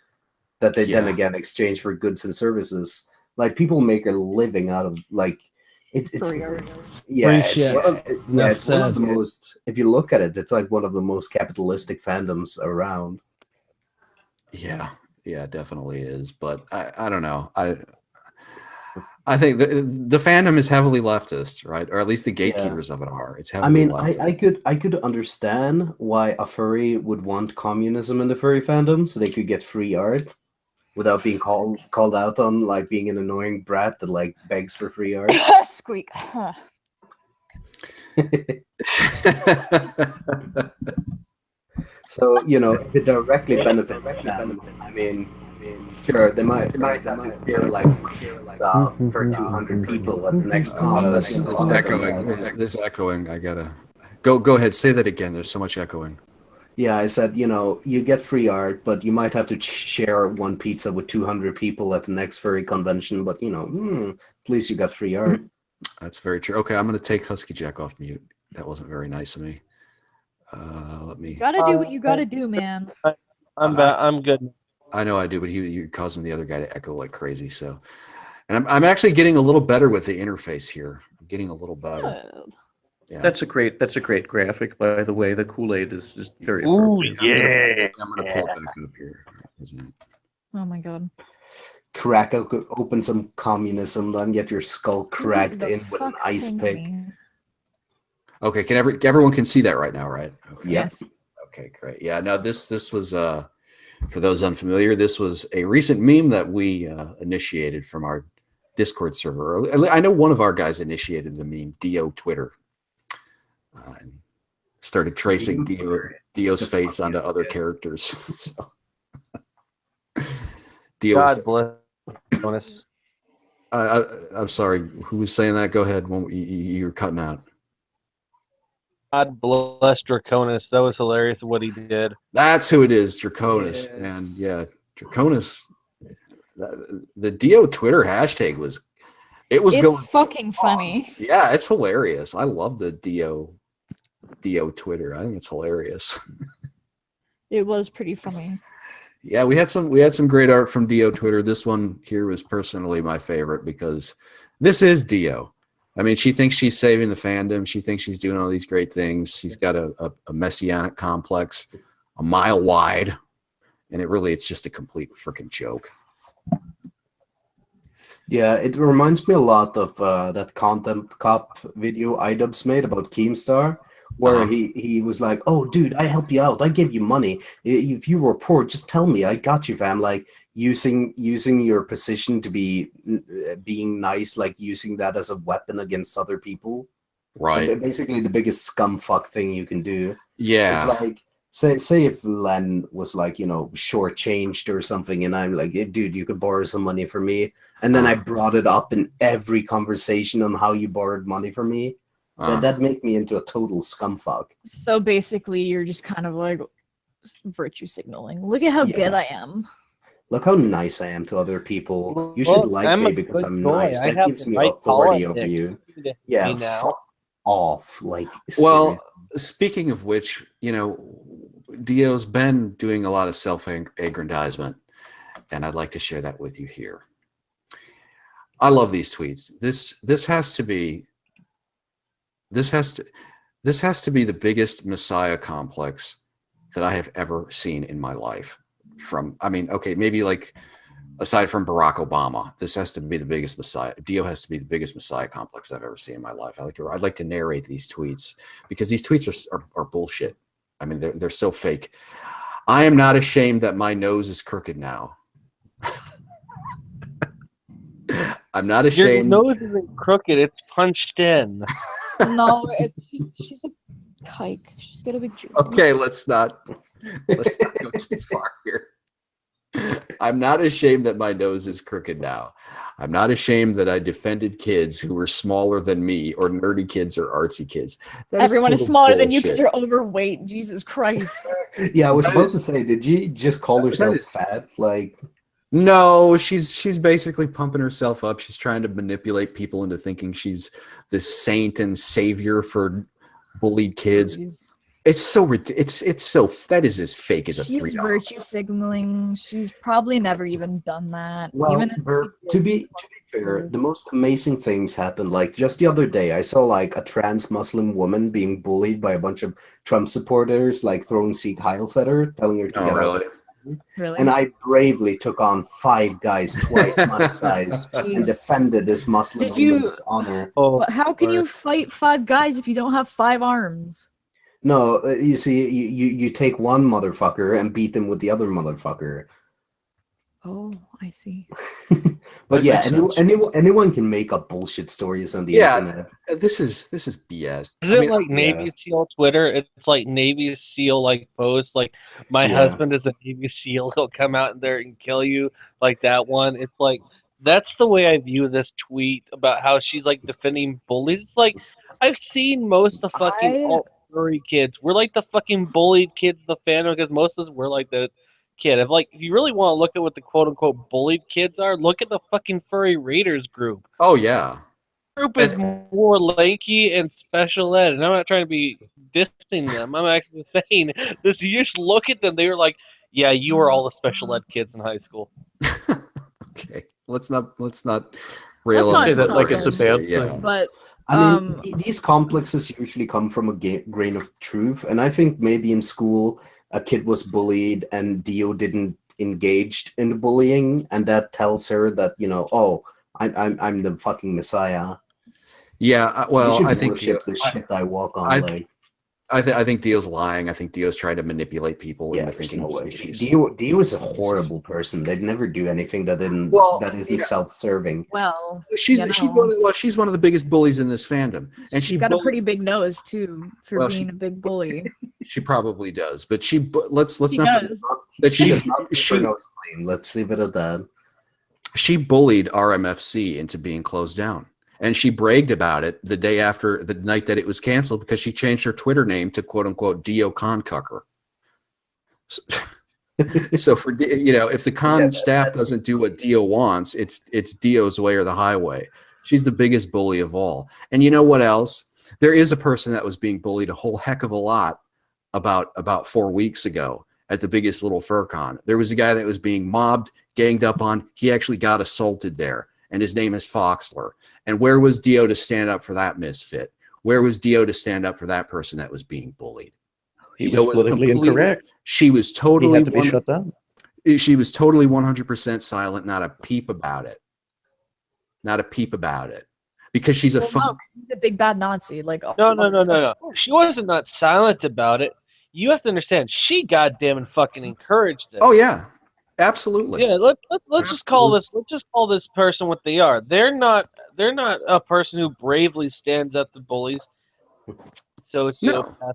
that they then again exchange for goods and services. Like, people make a living out of, like, it's one of the most, if you look at it, it's like one of the most capitalistic fandoms around. Yeah, definitely is. But I don't know. I think the fandom is heavily leftist, right? Or at least the gatekeepers of it are. It's heavily leftist. I could understand why a furry would want communism in the furry fandom, so they could get free art without being called out on, like, being an annoying brat that, like, begs for free art. Squeak. So, if it directly benefits them, I mean, sure, they might have to appear like for 200 people at the next con. There's echoing. I gotta go ahead. Say that again. There's so much echoing. Yeah, I said, you get free art, but you might have to share one pizza with 200 people at the next furry convention. But at least you got free art. That's very true. Okay, I'm gonna take Husky Jack off mute. That wasn't very nice of me. Let me. You gotta do what you gotta do, man. I'm good. I know I do, but you're causing the other guy to echo like crazy. So, and I'm actually getting a little better with the interface here. I'm getting a little better. Yeah. That's a great graphic, by the way. The Kool-Aid is very appropriate. I'm gonna pull it back up here. Oh my god. Crack open some communism, then get your skull cracked in with an ice pick. Okay, everyone can see that right now, right? Okay. Yes. Okay, great. Yeah, now this was for those unfamiliar, this was a recent meme that we initiated from our Discord server. I know one of our guys initiated the meme, Dio Twitter, and started tracing Dio's face onto other characters. So. God bless. I'm sorry. Who was saying that? Go ahead. You're cutting out. God bless Draconis. That was hilarious what he did. That's who it is, Draconis. Yes. And yeah, Draconis. The Dio Twitter hashtag was going fucking funny. Yeah, it's hilarious. I love the Dio Twitter. I think it's hilarious. It was pretty funny. Yeah, we had some great art from Dio Twitter. This one here was personally my favorite because this is Dio. I mean, she thinks she's saving the fandom. She thinks she's doing all these great things. She's got a messianic complex a mile wide, and it's just a complete freaking joke. Yeah, it reminds me a lot of that Content Cop video iDubbbz made about Keemstar, where he was like, "Oh, dude, I help you out. I give you money. If you were poor, just tell me. I got you, fam." Like, using your position to be being nice, like using that as a weapon against other people. Right. Basically, the biggest scumfuck thing you can do. Yeah. It's like, say if Len was like, shortchanged or something, and I'm like, hey, dude, you could borrow some money from me. And then I brought it up in every conversation on how you borrowed money from me. That'd make me into a total scumfuck. So basically, you're just kind of like virtue signaling. Look at how good I am. Look how nice I am to other people. You should like me because I'm nice. That gives me authority over you. Yeah, fuck off. Like, well, speaking of which, Dio's been doing a lot of self-aggrandizement, and I'd like to share that with you here. I love these tweets. This has to be the biggest messiah complex that I have ever seen in my life. Maybe like aside from Barack Obama, this has to be the biggest messiah. Dio has to be the biggest messiah complex I've ever seen in my life. I'd like to narrate these tweets because these tweets are bullshit. I mean, they're so fake. I am not ashamed that my nose is crooked now. I'm not ashamed. Your nose isn't crooked; it's punched in. No, she's kike. She's got a big jewel. Okay, let's not go too far here. I'm not ashamed that my nose is crooked now. I'm not ashamed that I defended kids who were smaller than me, or nerdy kids, or artsy kids. Everyone is total smaller than you because bullshit. you're overweight. Jesus Christ. Yeah, I was That about is- to say, did you just call herself is- fat? Like, No, she's basically pumping herself up. She's trying to manipulate people into thinking she's this saint and savior for bullied kids. It's so it's so that is as fake as a She's $3. virtue signaling. She's probably never even done that. well, even if Bert, to be fair, the most amazing things happened. Like just the other day, I saw like a trans Muslim woman being bullied by a bunch of Trump supporters, like throwing Sikh Heils at her, telling her to Oh, get really? out. really. And I bravely took on 5 guys twice my size and Jeez. defended this Muslim Did you- woman's honor. Oh, But how can you fight 5 guys if you don't have 5 arms? No, you see, you take one motherfucker and beat them with the other motherfucker. Oh, I see. But That yeah, makes sense. anyone can make up bullshit stories on the Yeah. internet. This is BS. Is I it mean, like Navy SEAL Twitter? It's like Navy SEAL like post like my Yeah. husband is a Navy SEAL. He'll come out in there and kill you. Like that one. It's like that's the way I view this tweet about how she's like defending bullies. It's like I've seen most of the fucking alt furry kids. We're like the fucking bullied kids in the fandom because most of us were like the kid. If you really want to look at what the quote unquote bullied kids are, look at the fucking furry raiders group. Oh yeah. Group is more lanky and special ed, and I'm not trying to be dissing them. I'm actually saying this. You just look at them; they were like, "Yeah, you were all the special ed kids in high school." Okay. Let's not rail not on say that like it's a bad yeah. thing. But I mean, these complexes usually come from a grain of truth, and I think maybe in school a kid was bullied and Dio didn't engage in the bullying, and that tells her that oh, I'm the fucking messiah. Yeah, You well, should I think worship the shit I walk on. I think Dio's lying. I think Dio's trying to manipulate people Yeah, into there's thinking no way. she's- Dio is a horrible person. They'd never do anything that isn't yeah. self-serving. well, she's you she's know. she's one of the biggest bullies in this fandom, and she's got a pretty big nose too for Well, being a big bully. she probably does, but let's She not does. that She she does not she nose claim. Let's leave it at that. she bullied RMFC into being closed down. And she bragged about it the day after the night that it was canceled because she changed her Twitter name to quote unquote Dio Concucker. So for if the con staff doesn't do what Dio wants, it's Dio's way or the highway. She's the biggest bully of all. And you know what else? There is a person that was being bullied a whole heck of a lot about 4 weeks ago at the biggest little FurCon. There was a guy that was being mobbed, ganged up on. He actually got assaulted there. And his name is Foxler. And where was Dio to stand up for that misfit? Where was Dio to stand up for that person that was being bullied? He was politically incorrect. She was He totally had to be shut down. She was totally 100% silent, not a peep about it. Not a peep about it. Because she's a Well, no, 'cause he's a big bad Nazi. Like No. She wasn't not silent about it. You have to understand. She goddamn and fucking encouraged it. Oh yeah. Absolutely. Yeah, let's just call this person what they are. They're not a person who bravely stands up to bullies. Sociopath.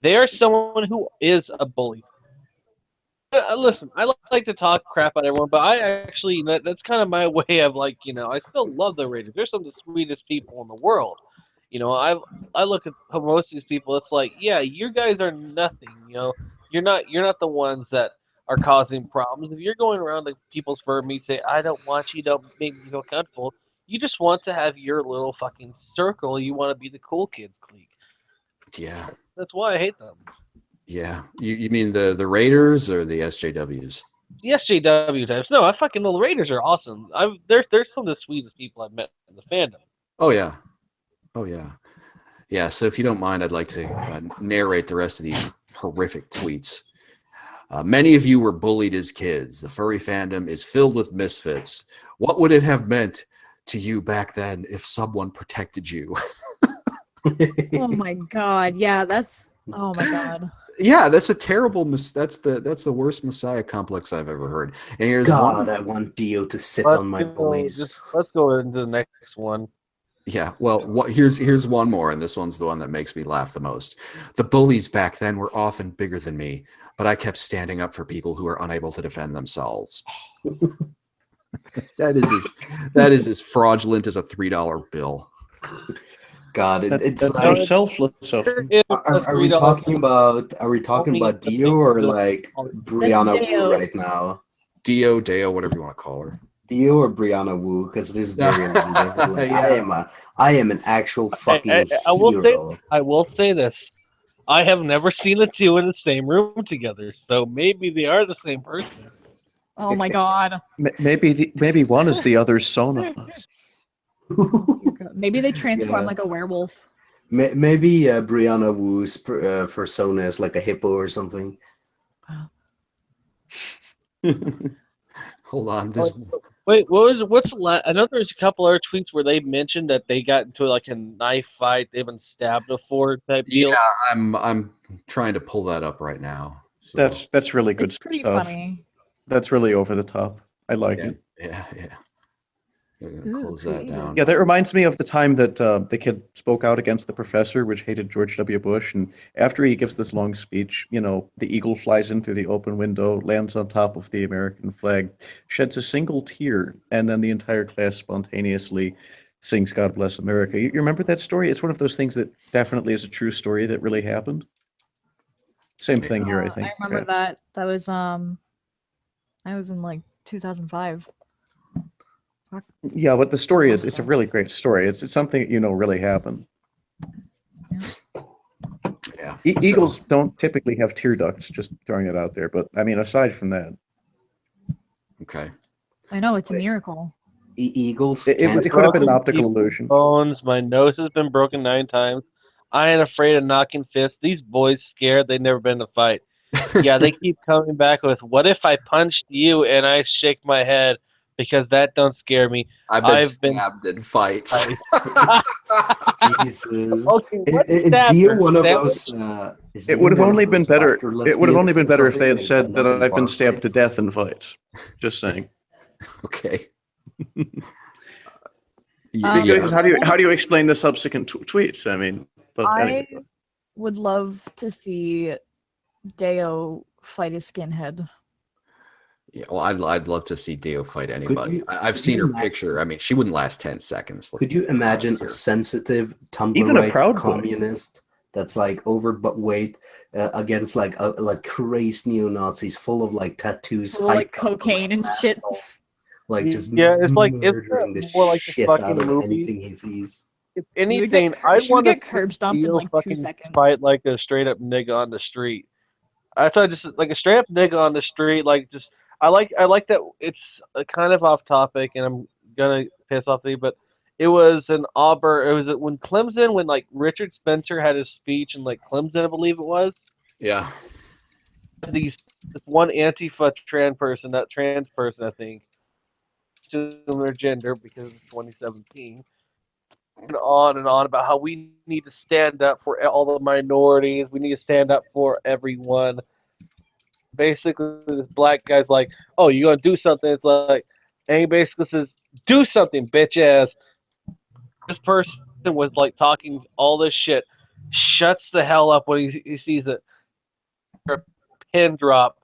They are someone who is a bully. Listen, I like to talk crap on everyone, but I actually that's kind of my way of I still love the Raiders. They're some of the sweetest people in the world. I look at most of these people. It's like, yeah, you guys are nothing. You're not the ones that are causing problems. If you're going around to people's fur meat, say, I don't want you, don't make me feel comfortable. You just want to have your little fucking circle. You want to be the cool kids clique. Yeah. That's why I hate them. Yeah. You mean the Raiders or the SJWs? The SJW types. No, I fucking the Raiders are awesome. They're some of the sweetest people I've met in the fandom. Oh yeah. Oh yeah. Yeah. So if you don't mind, I'd like to narrate the rest of these horrific tweets. Many of you were bullied as kids. The furry fandom is filled with misfits. What would it have meant to you back then if someone protected you? Oh my god. Yeah, that's oh my god. Yeah, that's a terrible that's the worst Messiah complex I've ever heard. And here's God, one. I want Dio to sit on my bullies. Let's go into the next one. Yeah, well, here's one more, and this one's the one that makes me laugh the most. The bullies back then were often bigger than me, but I kept standing up for people who are unable to defend themselves. That is as fraudulent as a $3 bill. God, it's That's like, so selfless of them. are we talking about Dio or like Brianna Wu Deo. right now? Deo, whatever you want to call her. Dio or Brianna Wu? Because there's very like, Yeah. I am an actual fucking I hero. will say this. I have never seen the two in the same room together, so maybe they are the same person. Oh my god. Maybe one is the other's Sona. Maybe they transform Yeah. like a werewolf. Maybe Brianna Wu's persona is like a hippo or something. Hold on. Wait, what's the last? I know there's a couple other tweets where they mentioned that they got into like a knife fight, they've been stabbed before type deal. Yeah, I'm trying to pull that up right now. So, That's really good It's pretty stuff. funny. That's really over the top. I like it. yeah. I'm gonna close that down. Yeah, that reminds me of the time that the kid spoke out against the professor, which hated George W. Bush. And after he gives this long speech, the eagle flies in through the open window, lands on top of the American flag, sheds a single tear, and then the entire class spontaneously sings God Bless America. You remember that story? It's one of those things that definitely is a true story that really happened. Same thing here, I think. I remember perhaps. that. That was in like 2005. Yeah, but the story it's a really great story. It's something that really happened. Yeah. Eagles don't typically have tear ducts, just throwing it out there. But I mean, aside from that, Okay. I know, it's a miracle. Eagles. it could have been an optical illusion. Bones. My nose has been broken 9 times. I ain't afraid of knocking fists. These boys scared. They never been in a fight. Yeah, they keep coming back with, "What if I punched you?" And I shake my head because that don't scare me. I've been stabbed in fights. Jesus. Okay, Is Dio one of those? It would have only been better. It would have only been better if they had said that I've been stabbed to death in fights. Just saying. Okay. Because how do you explain the subsequent tweets? I mean, but anyway. I would love to see Deo fight a skinhead. Yeah, well, I'd love to see Deo fight anybody. I've seen her picture. I mean, she wouldn't last 10 seconds. Could you imagine a sensitive Tumblr Even a proud communist that's like overweight against like crazed neo-Nazis full of like tattoos, Full of, like, cocaine and shit. Like just it's murdering the more like the shit fucking out of movie. anything he sees. If anything, I want to get curb stomped in like 2 seconds. Fight like a straight up nigga on the street. I thought just like a straight up nigga on the street, like just I like that it's kind of off topic, and I'm gonna piss off you, but it was an Auburn. It was when Clemson, when like Richard Spencer had his speech in like Clemson, I believe it was. Yeah. This one Antifa trans person, I think, similar gender because it's 2017. And on about how we need to stand up for all the minorities. We need to stand up for everyone. Basically, this black guy's like, "Oh, you gonna do something?" It's like, and he basically says, "Do something, bitch ass." This person was like talking all this shit, shuts the hell up when he sees it. A pin drop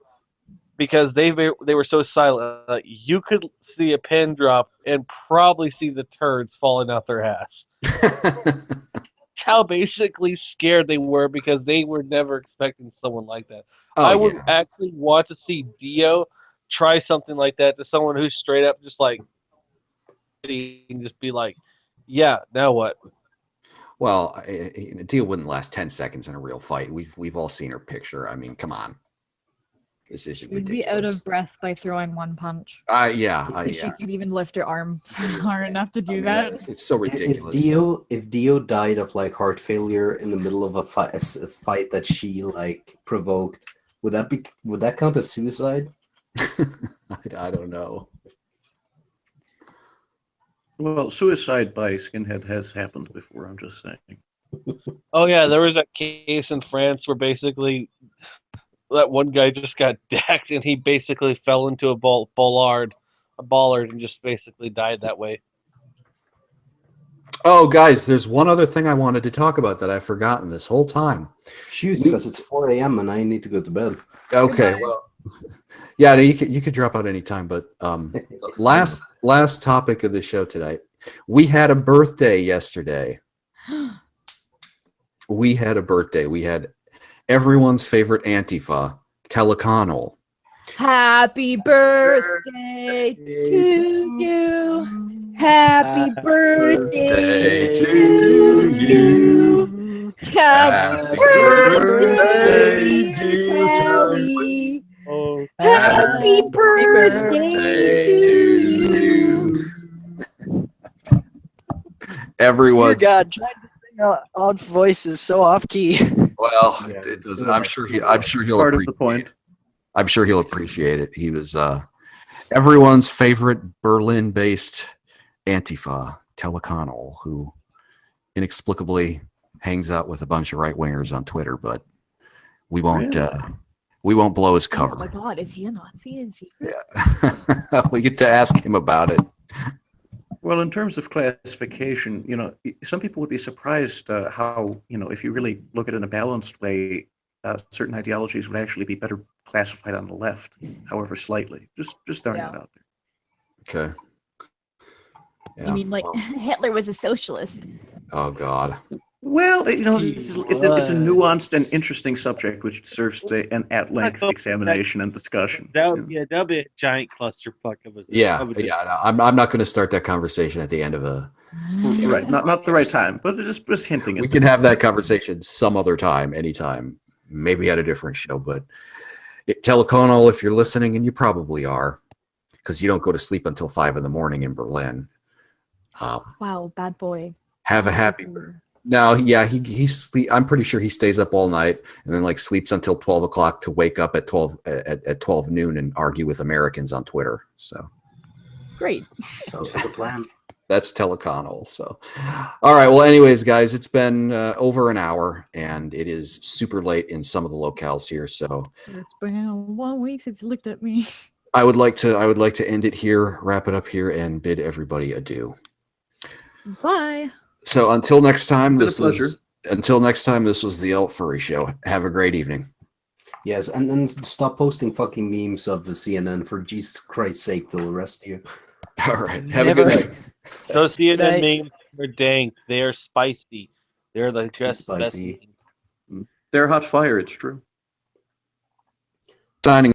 because they were so silent. Like, you could see a pin drop and probably see the turds falling out their ass. How basically scared they were because they were never expecting someone like that. I would actually want to see Dio try something like that to someone who's straight up just like and just be like, "Yeah, now what?" Well, Dio wouldn't last 10 seconds in a real fight. We've all seen her picture. I mean, come on. This isn't ridiculous. You'd be out of breath by throwing one punch. She could even lift her arm hard enough to do that. It's so ridiculous. If Dio died of like heart failure in the middle of a fight that she like provoked, would that count as suicide? I don't know. Well, suicide by skinhead has happened before. I'm just saying. Oh yeah, there was a case in France where basically that one guy just got decked and he basically fell into a bollard, and just basically died that way. Oh, guys, there's one other thing I wanted to talk about that I've forgotten this whole time. Shoot, because it's 4 a.m. and I need to go to bed. Okay, Goodbye. well, yeah, no, you could drop out anytime, but last topic of the show tonight. We had a birthday yesterday. We had a birthday. We had everyone's favorite Antifa, Teleconnell. Happy birthday to you. Happy birthday to you. Happy birthday, dear Tally. Oh, Happy birthday to you. Everyone. Dear God, trying to sing out odd voices so off key. Well, Yeah, it does, it's I'm sure he'll Part of appreciate the point. I'm sure he'll appreciate it. He was everyone's favorite Berlin-based Antifa, Teleconnell, who inexplicably hangs out with a bunch of right-wingers on Twitter, but we won't blow his cover. Oh my God, is he a Nazi in secret? Yeah. We get to ask him about it. Well, in terms of classification, some people would be surprised how, if you really look at it in a balanced way, certain ideologies would actually be better classified on the left, however slightly. Just throwing it out there. Okay. Yeah, You mean like well, Hitler was a socialist? oh God. Well, it's a nuanced and was. interesting subject which deserves an at-length examination and discussion. that'll be a giant clusterfuck of a. Yeah, of a yeah. No, I'm not going to start that conversation at the end of a. Right, not the right time, but just hinting at We can have that conversation some other time, anytime, maybe at a different show. But Teleconnell, if you're listening, and you probably are, because you don't go to sleep until 5 a.m. in Berlin. Wow, bad boy. Have a happy. No, yeah, he sleep. I'm pretty sure he stays up all night and then like sleeps until 12 o'clock to wake up at 12 noon and argue with Americans on Twitter. So Great. Sounds like a plan. that's Teleconnell. So, all right. Well, anyways, guys, it's been over an hour and it is super late in some of the locales here. So It's been 1 week since you looked at me. I would like to end it here, wrap it up here, and bid everybody adieu. Bye. So until next time, Been a this pleasure. was the Furry Show. Have a great evening. Yes, and stop posting fucking memes of the CNN for Jesus Christ's sake, the rest of you. All right. Have a good night. Those CNN Night. memes are dank. They are spicy. They're like Too just the best spicy. memes. They're hot fire, it's true. Signing.